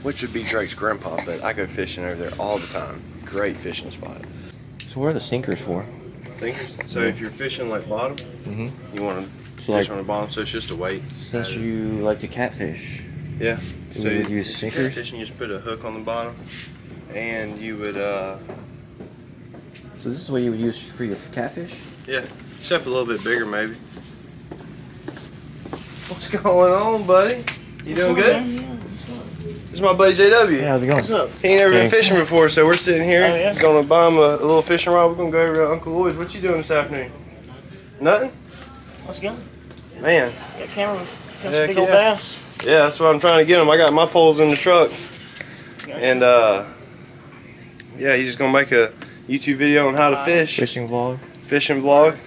which would be Drake's grandpa, but I go fishing over there all the time. Great fishing spot. So what are the sinkers for? Sinkers? So if you're fishing like bottom, you want to fish on the bottom, so it's just a weight. Since you like to catfish, yeah. So you would use sinkers? Fishing, you just put a hook on the bottom, and you would So this is what you would use for your catfish? yeah, except a little bit bigger maybe. What's going on, buddy? You doing good? Yeah. This is my buddy JW. Yeah, how's it going? What's up? He ain't never been Okay. fishing before, so we're sitting here. Oh, yeah? Gonna buy him a little fishing rod. We're gonna go over to Uncle Lloyd's. What you doing this afternoon? Nothing? Let's go. Man. Got camera. Got Heck some big old yeah. bass. Yeah, that's what I'm trying to get him. I got my poles in the truck. And yeah, he's just gonna make a YouTube video on how to fish. Fishing vlog. Fishing vlog.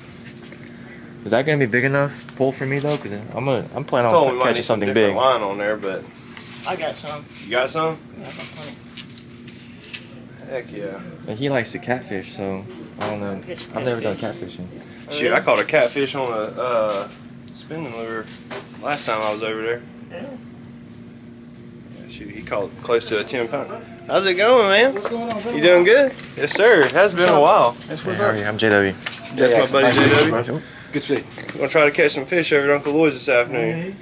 Is that gonna be big enough pull for me though? Cause I'm planning Told him on we might catching need some something different big. line on there, but I got some. you got some? Yeah, I got plenty. Heck yeah. And he likes to catfish, so I don't know. I've never done catfishing. Shoot, I caught a catfish on a spinning lure last time I was over there. Yeah. Yeah, shoot, he caught close to a 10-pounder. How's it going, man? What's going on, you doing good? Yes, sir. It has been a while. Hey, how are you? I'm JW. That's my buddy JW. Good to see you. We're gonna try to catch some fish over at Uncle Lloyd's this afternoon.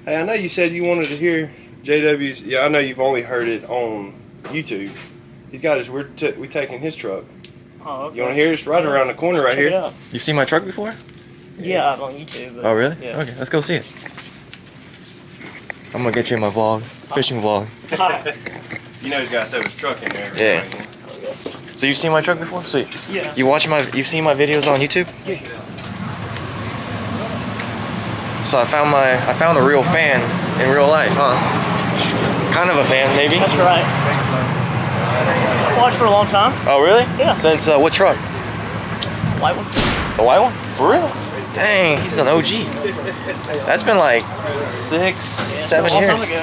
Hey, I know you said you wanted to hear JW's. Yeah, I know you've only heard it on YouTube. He's got his. We taking his truck. Oh, okay. You want to hear this? Right around the corner, right Check it here. out. You seen my truck before? Yeah, I'm on YouTube. But Oh, really? Yeah. Okay, let's go see it. I'm gonna get you in my vlog, fishing vlog. You know he's got to throw his truck in there. Yeah. So you've seen my truck before? So Yeah. you've seen my videos on YouTube? Yeah. So I found a real fan in real life, huh? Kind of a fan, maybe. That's right. I've watched for a long time. Oh, really? Yeah. Since what truck? White one. The white one? For real? Dang, he's an OG. That's been like 6, 7 a long years. time ago.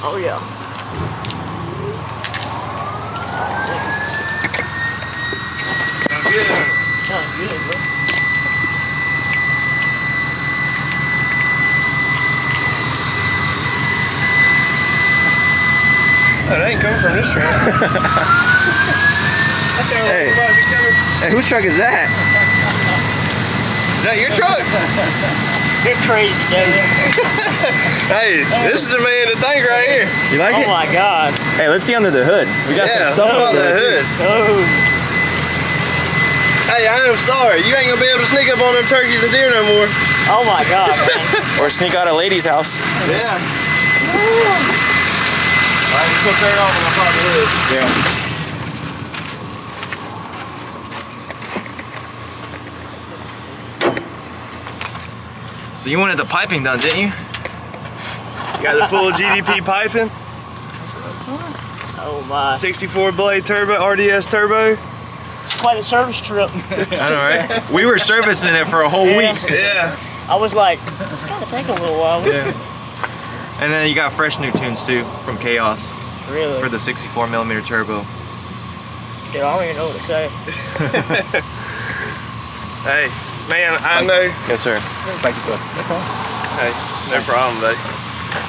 Oh yeah. Sounds good, bro. Oh, that ain't coming from this truck. That sounds like Hey. it might be coming. Hey, whose truck is that? Is that your truck? You're crazy, dude. Hey, this is a man to think right here. You like Oh it? my god. Hey, let's see under the hood. We got Yeah, some stuff about under the there. hood. Oh. Hey, I am sorry. You ain't gonna be able to sneak up on them turkeys and deer no more. Oh my god, man. Or sneak out a lady's house. Yeah. I can put that on when I pop the hood. Yeah. So you wanted the piping done, didn't you? You got the full GDP piping, Oh my. 64 blade turbo, RDS turbo. It's quite a service trip. I know, right? We were servicing it for a whole Yeah. week. Yeah. I was like, it's gotta take a little while. And then you got fresh new tunes too from Chaos Really? for the 64mm turbo. Dude, I don't even know what to say. Hey, man, I know. Yes, sir. Hey, no problem, buddy.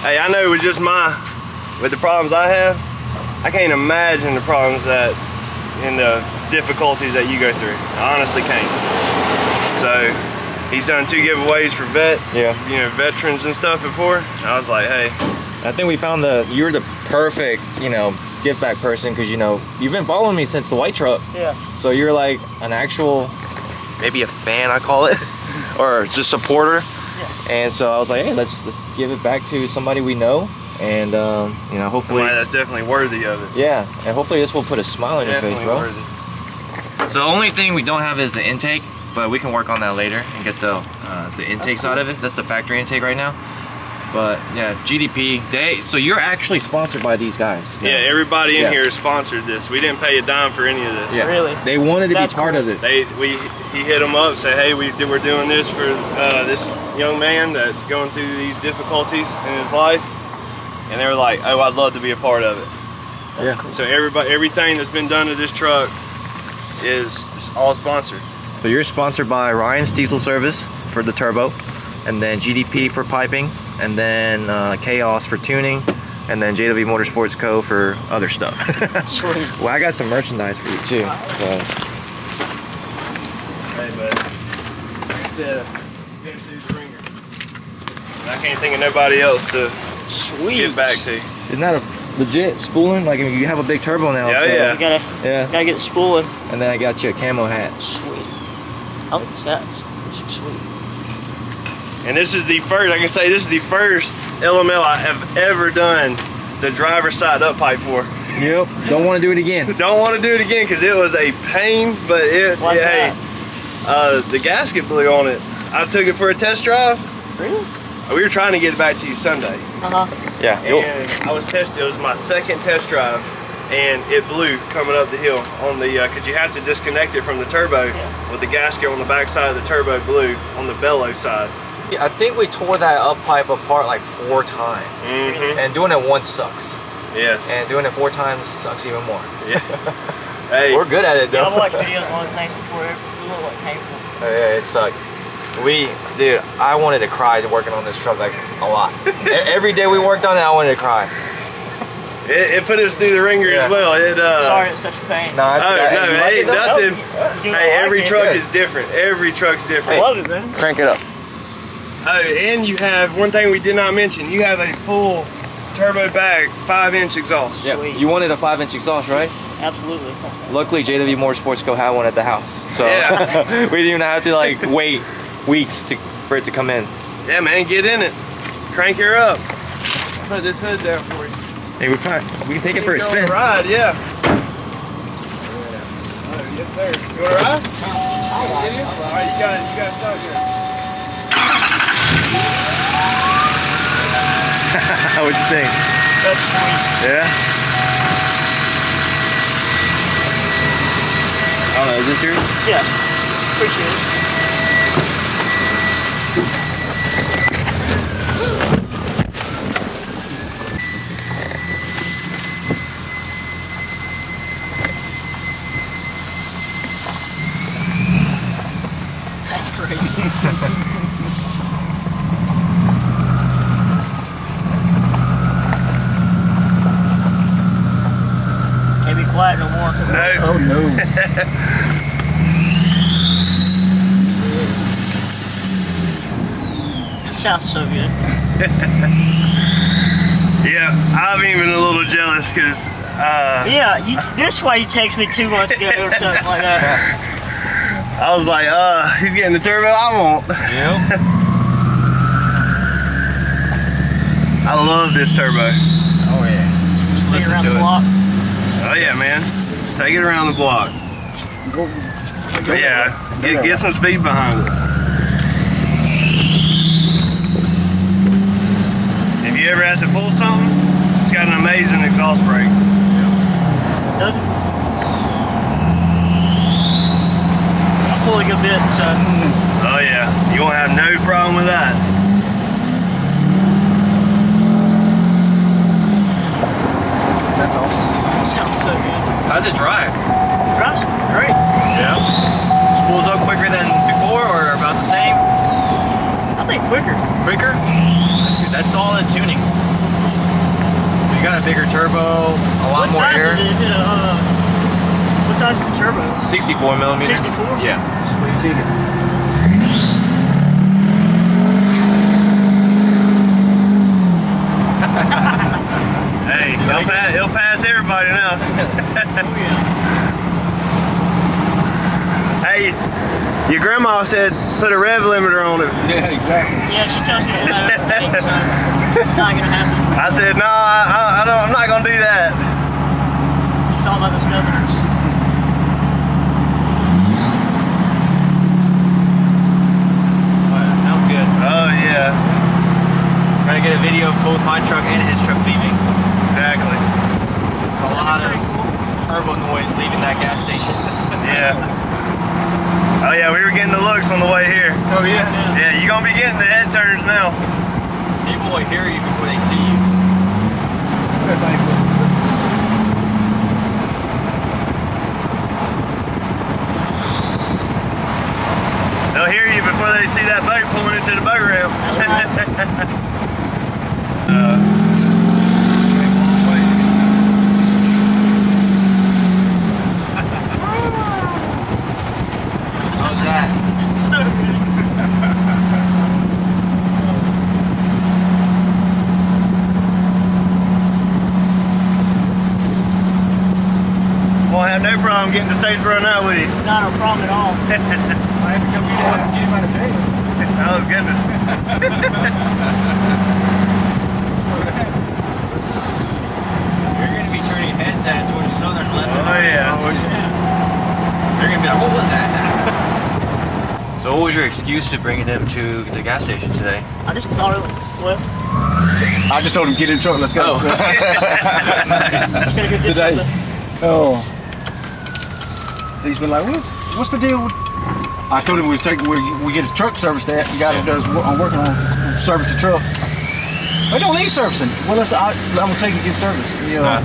Hey, I know with the problems I have, I can't imagine the problems and the difficulties that you go through. I honestly can't. So, he's done 2 giveaways for vets, Yeah. you know, veterans and stuff before. I was like, hey, I think we found you're the perfect, give back person because, you've been following me since the white truck. Yeah. So you're like an actual, maybe a fan, I call it, or just supporter. Yeah. And so I was like, hey, let's give it back to somebody we know. And, hopefully, somebody that's definitely worthy of it. yeah, and hopefully this will put a smile on your face, Definitely bro. worthy. So the only thing we don't have is the intake, but we can work on that later and get the intakes out of it. That's the factory intake right now. But yeah, GDP, so you're actually sponsored by these guys. Yeah, everybody in Yeah. here sponsored this. We didn't pay a dime for any of this. Yeah. Really? They wanted to That's be part cool. of it. He hit them up, say, hey, we're doing this for this young man that's going through these difficulties in his life, and they were like, oh, I'd love to be a part of it. Yeah. So everything that's been done to this truck is all sponsored. So you're sponsored by Ryan's Diesel Service for the turbo, and then GDP for piping, and then Chaos for tuning, and then JW Motorsports Co. for other stuff. Sweet. Well, I got some merchandise for you too. So. Hey, bud. Been through the ringer. And I can't think of nobody else to Sweet. get back to. Isn't that a legit spooling? Like, I mean, you have a big turbo now. Yeah, so, yeah. You gotta Yeah. get the spooling. And then I got you a camo hat. Sweet. I like these hats. These are sweet. And this is the first, I can say this is the first LML I have ever done the driver's side up pipe for. Yep. Don't want to do it again. Don't want to do it again because it was a pain, but Why hey, the gasket blew on it. I took it for a test drive. Really? We were trying to get it back to you Sunday. Uh-huh. Yeah. And I was it was my second test drive, and it blew coming up the hill on the, because you have to disconnect it from the turbo with the gasket on the back side of the turbo blew on the bellow side. I think we tore that up pipe apart like 4 times. Mm-hmm. And doing it once sucks. Yes. And doing it 4 times sucks even more. Yeah. Hey. We're good at it though. Yeah, I've watched videos on things before. It looked like painful. Yeah, it sucked. Dude, I wanted to cry working on this truck like a lot. Every day we worked on it, I wanted to cry. It put us through the ringer as well. Sorry, it's such a pain. No, it ain't nothing. Dude, Hey, every like truck it. is different. Every truck's I different. love it, man. Crank it up. Oh, and you have one thing we did not mention. You have a full turbo bag 5-inch exhaust. Yeah, Sweet. you wanted a 5-inch exhaust, right? Absolutely. Luckily, JW Motorsports Co had one at the house, so Yeah. we didn't even have to like wait weeks for it to come in. Yeah, man, get in it. Crank her up. Put this hood down for you. Hey, we can take it for a Go on spin. ride, yeah. Oh, yes, sir. You want to ride? All right, you got it. You got to stop here. What'd you think? That's sweet. Yeah? I don't know, is this yours? Yeah. Appreciate it. That's crazy. Can't be quiet no more. No. Oh no. It sounds so good. Yeah, I'm even a little jealous because Yeah, this way you text me 2 months ago or something like that. I was like, he's getting the turbo I want. Yep. I love this turbo. Oh yeah. Just Take it listen around to the it. block. Oh yeah, man. Take it around the block. Yeah, get some speed behind it. If you ever have to pull something, it's got an amazing exhaust brake. Does it? I'm pulling a bit, so. Oh yeah, you won't have no problem with that. That's awesome. Sounds so good. How's it drive? Drives great. Yeah. Spools up quicker than before or about the same? I think quicker. Quicker? That's good. That's solid tuning. You got a bigger turbo, a lot What more size air. is it? What size is the turbo? 64 millimeter. 64? Yeah. Sweet. Hey, he'll pass everybody now. Oh yeah. Hey, your grandma said put a rev limiter on it. Yeah, exactly. Yeah, she tells me that everything, so it's not gonna happen. I said, no, I'm not gonna do that. She's all about those numbers. Sounds good. Oh yeah, Trying to get a video of both my truck and his truck leaving. exactly. A lot of turbo noise leaving that gas station. Yeah. Oh yeah, we were getting the looks on the way here. Oh yeah. Yeah, you're gonna be getting the head turns now. People will hear you before they see you. They'll hear you before they see that boat pulling into the boat ramp. How's that? So good. Won't have no problem getting the stage run out with you. Not a problem at all. Oh goodness. You're going to be turning heads at towards southern left. Oh yeah. They're going to be like, what was that? So what was your excuse to bringing him to the gas station today? I just thought it was, well, I just told him get in the truck. Let's go. Oh. just gonna go get Today. something. Oh. He's been like, what's the deal? I told him we get his truck serviced at. The guy that does I'm working on service the truck. We don't need servicing. Well, I'm gonna take it to get serviced. Yeah.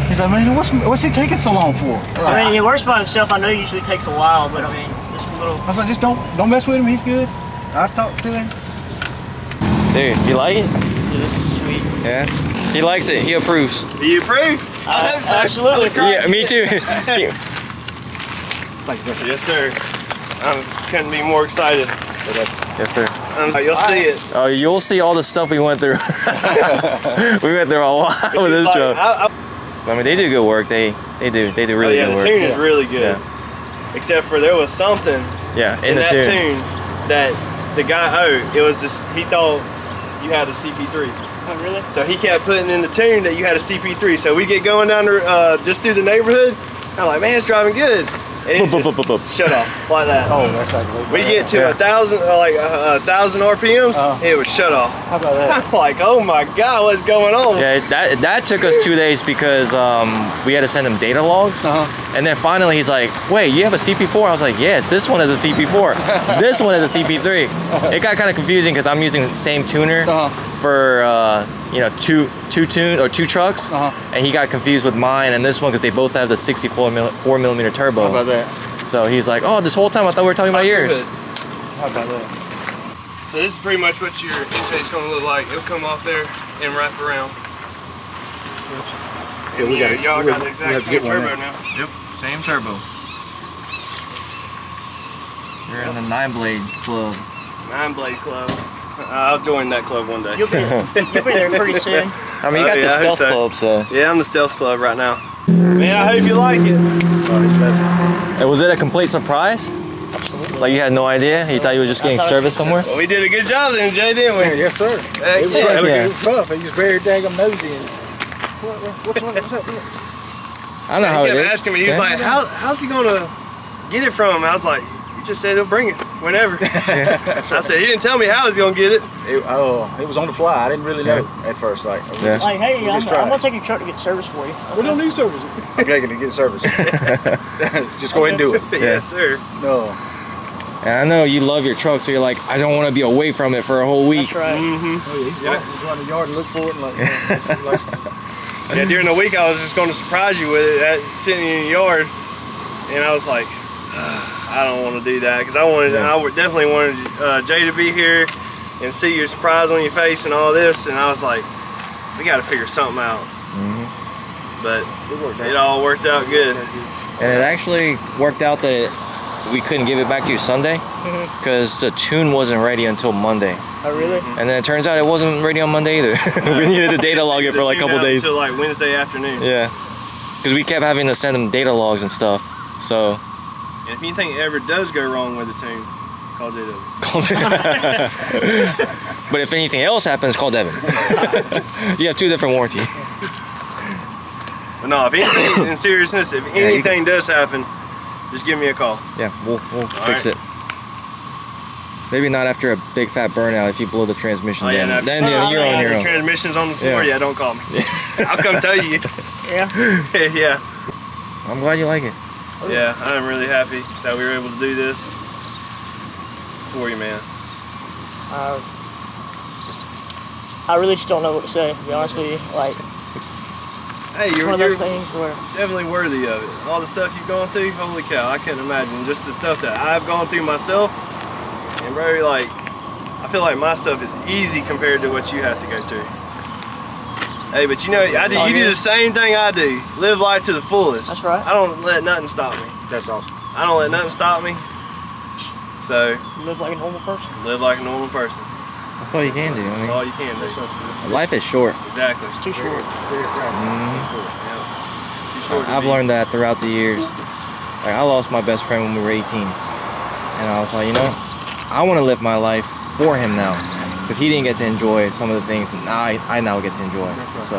He's like, man, what's he taking so long for? I mean, he works by himself. I know it usually takes a while, but I mean, just a little. I was like, just don't mess with him. He's good. I talked to him. Dude, you like it? Yeah, this is sweet. Yeah. He likes it. He approves. Do you approve? I hope so. Absolutely. Yeah, me too. Yes, sir. I couldn't be more excited. Yes, sir. You'll see it. Oh, you'll see all the stuff we went through. We went through a lot with this Like, truck. I mean, they do good work. They do really good work. The tune is really good. Yeah. Except for there was something Yeah, in the that tune that the guy it was just, he thought you had a CP3. Oh, really? So he kept putting in the tune that you had a CP3. So we get going down just through the neighborhood. I'm like, man, it's driving good. And it just shut off like that. Oh, that's like We get to 1,000 RPMs, it would shut off. How about that? I'm like, oh my God, what's going on? Yeah, that took us 2 days because we had to send him data logs. And then finally he's like, wait, you have a CP4? I was like, yes, this one has a CP4. This one has a CP3. It got kind of confusing because I'm using the same tuner for two trucks, and he got confused with mine and this one because they both have the 64mm turbo. How about that? So he's like, oh, this whole time I thought we were talking about yours. How about that? So this is pretty much what your intake's gonna look like. It'll come off there and wrap around. Yeah, we got it. Y'all got the exact same turbo now. Yep, same turbo. You're in the 9-blade club. 9-blade club. I'll join that club one day. You'll be there pretty soon. I mean, you got the I hope stealth club, so. Yeah, I'm the stealth club right now. Man, I hope you like it. And was it a complete surprise? Absolutely. Like you had no idea? You thought you were just getting service somewhere? Well, we did a good job then, Jay, didn't we? Yes, sir. Heck It was yeah. rough. Yeah. It was rough. He was very daggum nosy. What's that? I don't know how He it kept is. asking me, he was like, how's he gonna get it from him? I was like, he just said he'll bring it whenever. I said, he didn't tell me how he's gonna get it. It was on the fly. I didn't really know at first. Like, Yeah. Like, hey, We I'm just tried. gonna take your truck to get service for you. we don't need service. I'm taking to get service. Just go ahead and do it. Yes, sir. No. And I know you love your truck, so you're like, I don't want to be away from it for a whole week. That's right. Mm-hmm. Oh yeah, he's lost. He's running the yard and look for it and like. He likes to- Yeah, during the week I was just gonna surprise you with it sitting in your yard, and I was like, I don't want to do that because I definitely wanted Jay to be here and see your surprise on your face and all this, and I was like, we got to figure something out. But it all worked out good. And it actually worked out that we couldn't give it back to you Sunday because the tune wasn't ready until Monday. Oh, really? And then it turns out it wasn't ready on Monday either. We needed to data log it for like a couple days. Until like Wednesday afternoon. Yeah. Because we kept having to send them data logs and stuff. So. And if anything ever does go wrong with the tune, call J.W. But if anything else happens, call Devin. You have 2 different warranties. But no, if anything, in seriousness, if anything does happen, just give me a call. Yeah, we'll fix it. Maybe not after a big fat burnout if you blow the transmission down. Yeah, Then you're on your the own. transmission's on the floor, Yeah. yeah, don't call me. I'll come tell you. Yeah. Yeah. I'm glad you like it. Yeah, I'm really happy that we were able to do this for you, man. I really just don't know what to say, to be honest with you. Like, Hey, it's you're one of those things where definitely worthy of it. All the stuff you've gone through, holy cow, I couldn't imagine. Just the stuff that I've gone through myself. And bro, like, I feel like my stuff is easy compared to what you have to go through. Hey, but you know, you do the same thing I do. Live life to the fullest. That's right. I don't let nothing stop me. That's awesome. I don't let nothing stop me. So, you live like a normal person. live like a normal person. That's all you can do. I That's mean, all you can do. life is short. Exactly. It's too short. Too short to I've be. learned that throughout the years. Like I lost my best friend when we were 18, and I was like, you know, I want to live my life for him now, because he didn't get to enjoy some of the things I now get to enjoy. So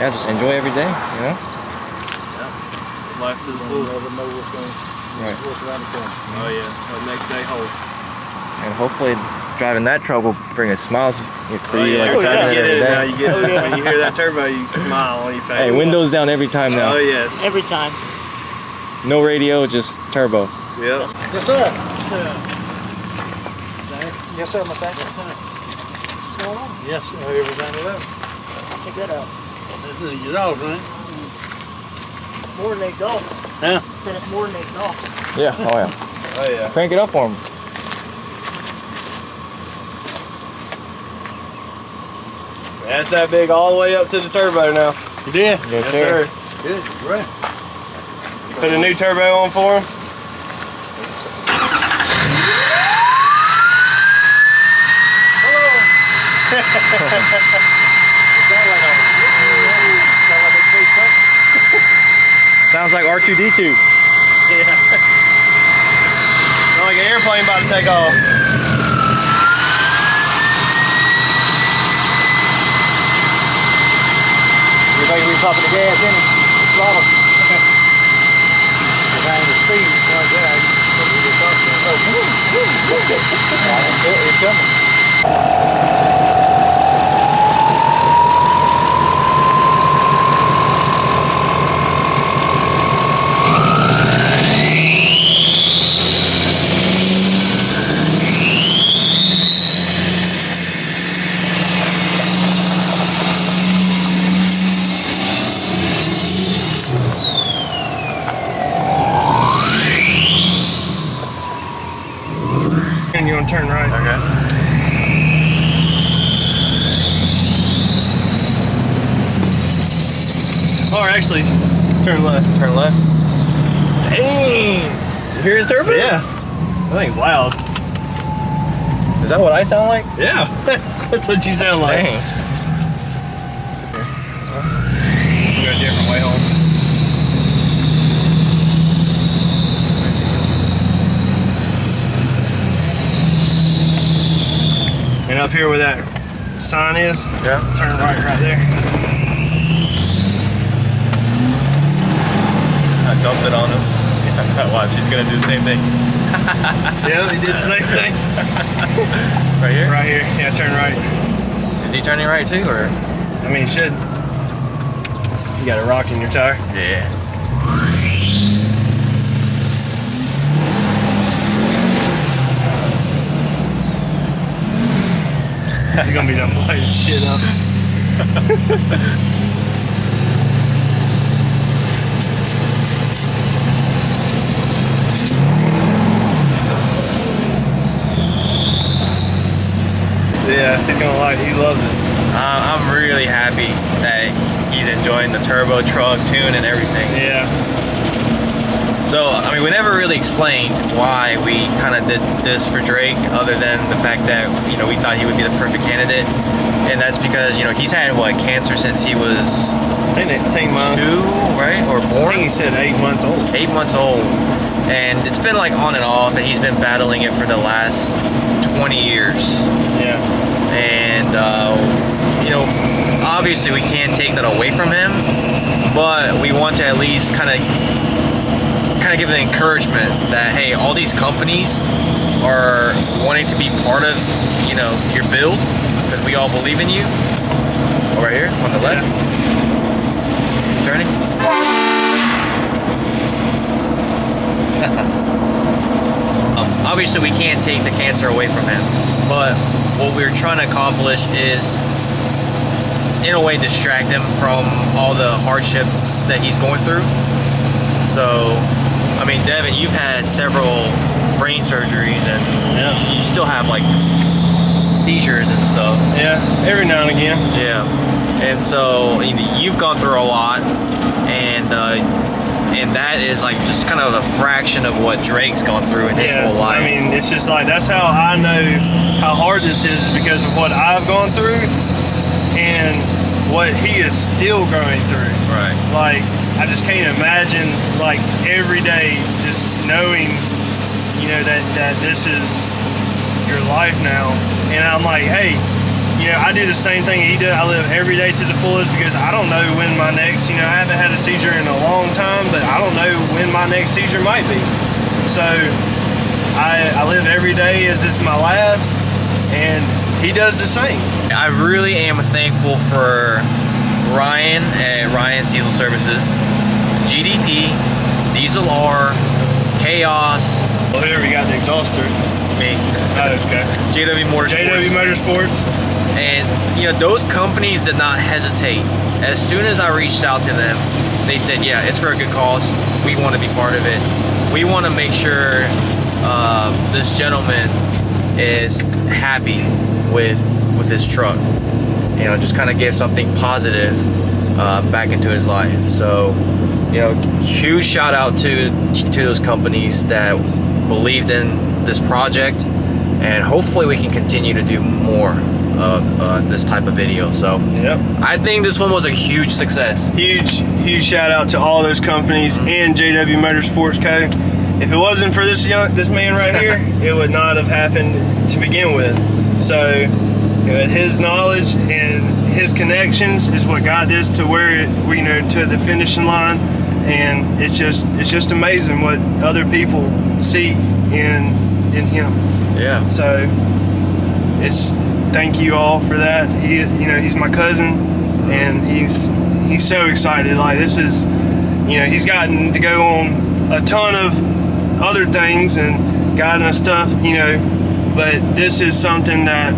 yeah, just enjoy every day, you know. Life to the You fullest. never know what's around the corner. Oh yeah, what next day holds. And hopefully driving that truck will bring a smile for Oh, you, yeah. like Every time driving you it get every in it now, day. you get when you hear that turbo, you smile on your face. Hey, windows down every time now. Oh yes. Every time. No radio, just turbo. Yep. Yes, sir. Yes, sir, my friend. Yes, sir. going on? Yes, everything is up. Check that out. This is your dog, right? More than exhaust. Huh? Said it's more than exhaust. Yeah, oh yeah. Oh yeah. Crank it up for him. That's that big all the way up to the turbo now. You did? Yes, sir. Good, great. Put a new turbo on for him. Sounds like R2-D2. Yeah. Sound like an airplane about to take off. You think we popping the gas in it? Throttle. Behind the speed like that. It's coming. And you want to turn right. Okay. Or actually, turn left. Turn left. Dang! You hear his turbo? Yeah. That thing's loud. Is that what I sound like? Yeah. That's what you sound like. Dang. We'll go a different way home. And up here where that sign is, Yeah. turn right there. I dumped it on him. Watch, he's gonna do the same thing. Yeah, he did the same thing. Right here? Right here. Yeah, turn right. Is he turning right too, or? I mean, you should. You got a rock in your tire. Yeah. He's gonna be done blowing shit up. Yeah, he's gonna like it. He loves it. I'm really happy that he's enjoying the turbo truck tune and everything. Yeah. So, I mean, we never really explained why we kind of did this for Drake, other than the fact that, you know, we thought he would be the perfect candidate. And that's because, you know, he's had, what, cancer since he was I think mine. 2, right? Or I born? think he said 8 months old. 8 months old. And it's been like on and off, and he's been battling it for the last 20 years. Yeah. And, you know, obviously we can't take that away from him, but we want to at least kind of give the encouragement that, hey, all these companies are wanting to be part of, you know, your build, because we all believe in you. Oh, right here on the left. Yeah. Turning. Obviously we can't take the cancer away from him, but what we're trying to accomplish is, in a way, distract him from all the hardships that he's going through. So, I mean, Devin, you've had several brain surgeries, and you still have like seizures and stuff. Yeah, every now and again. Yeah, and so you've gone through a lot, and that is like just kind of a fraction of what Drake's gone through in his whole life. I mean, it's just like, that's how I know how hard this is, because of what I've gone through and what he is still going through. Right. Like, I just can't imagine, like, every day just knowing, you know, that this is your life now. And I'm like, hey, you know, I do the same thing he does. I live every day to the fullest, because I don't know when my next, you know, I haven't had a seizure in a long time, but I don't know when my next seizure might be. So I live every day as it's my last, and he does the same. I really am thankful for Ryan at Ryan's Diesel Services, GDP, Diesel R, Chaos. Well, whoever got the exhauster. Me. Oh, okay. JW Motorsports. JW Motorsports. And you know, those companies did not hesitate. As soon as I reached out to them, they said, yeah, it's for a good cause. We want to be part of it. We want to make sure this gentleman is happy with his truck. You know, just kind of give something positive back into his life. So, you know, huge shout out to those companies that believed in this project, and hopefully we can continue to do more of this type of video. So Yep. I think this one was a huge success. Huge shout out to all those companies and JW Motorsports Co. If it wasn't for this man right here, it would not have happened to begin with. So, you know, his knowledge and his connections is what got this to where you know, to the finishing line. And it's just amazing what other people see in him. Yeah. So thank you all for that. He's my cousin, and he's so excited. Like, this is, you know, he's gotten to go on a ton of other things and gotten us stuff, you know, but this is something that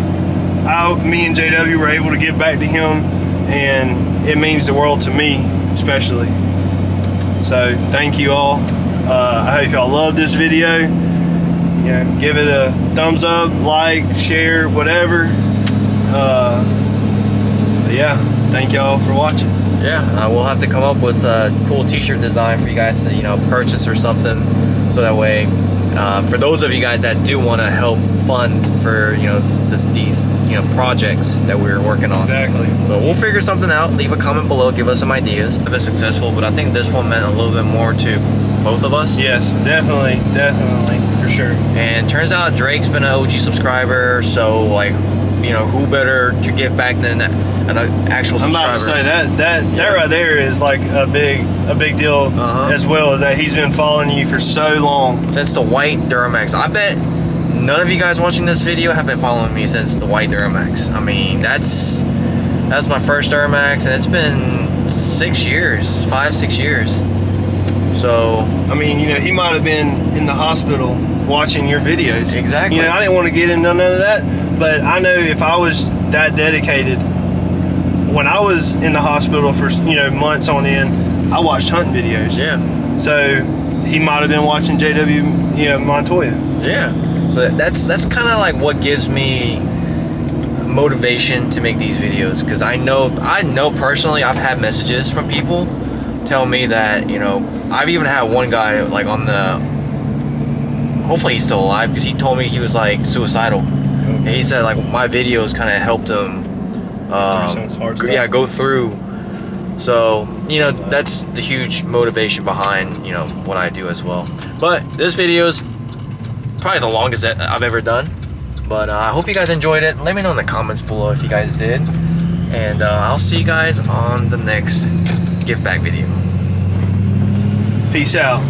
me and JW were able to give back to him, and it means the world to me, especially. So thank you all. I hope y'all love this video. You know, give it a thumbs up, like, share, whatever. But yeah, thank y'all for watching. Yeah, we'll have to come up with a cool t-shirt design for you guys to, you know, purchase or something, so that way for those of you guys that do want to help fund for, you know, these you know, projects that we're working on. Exactly. So we'll figure something out. Leave a comment below, give us some ideas. I've been successful, but I think this one meant a little bit more to both of us. Yes, definitely, for sure. And turns out Drake's been an OG subscriber, so like, you know, who better to give back than an actual subscriber? I'm about to say that right there is like a big deal as well, that he's been following you for so long. Since the white Duramax. I bet none of you guys watching this video have been following me since the white Duramax. I mean, that's my first Duramax, and it's been 6 years, 5-6 years. So I mean, you know, he might have been in the hospital watching your videos. Exactly. You know, I didn't want to get into none of that, but I know if I was that dedicated, when I was in the hospital for, you know, months on end, I watched hunting videos. yeah. So he might have been watching JW, you know, Montoya. Yeah. So that's kind of like what gives me motivation to make these videos, because I know personally I've had messages from people tell me that, you know, I've even had one guy like on the, hopefully he's still alive, because he told me he was like suicidal. And he said like my videos kind of helped him go through. So, you know, that's the huge motivation behind, you know, what I do as well. But this video is probably the longest that I've ever done, but I hope you guys enjoyed it. Let me know in the comments below if you guys did, and I'll see you guys on the next gift bag video. Peace out.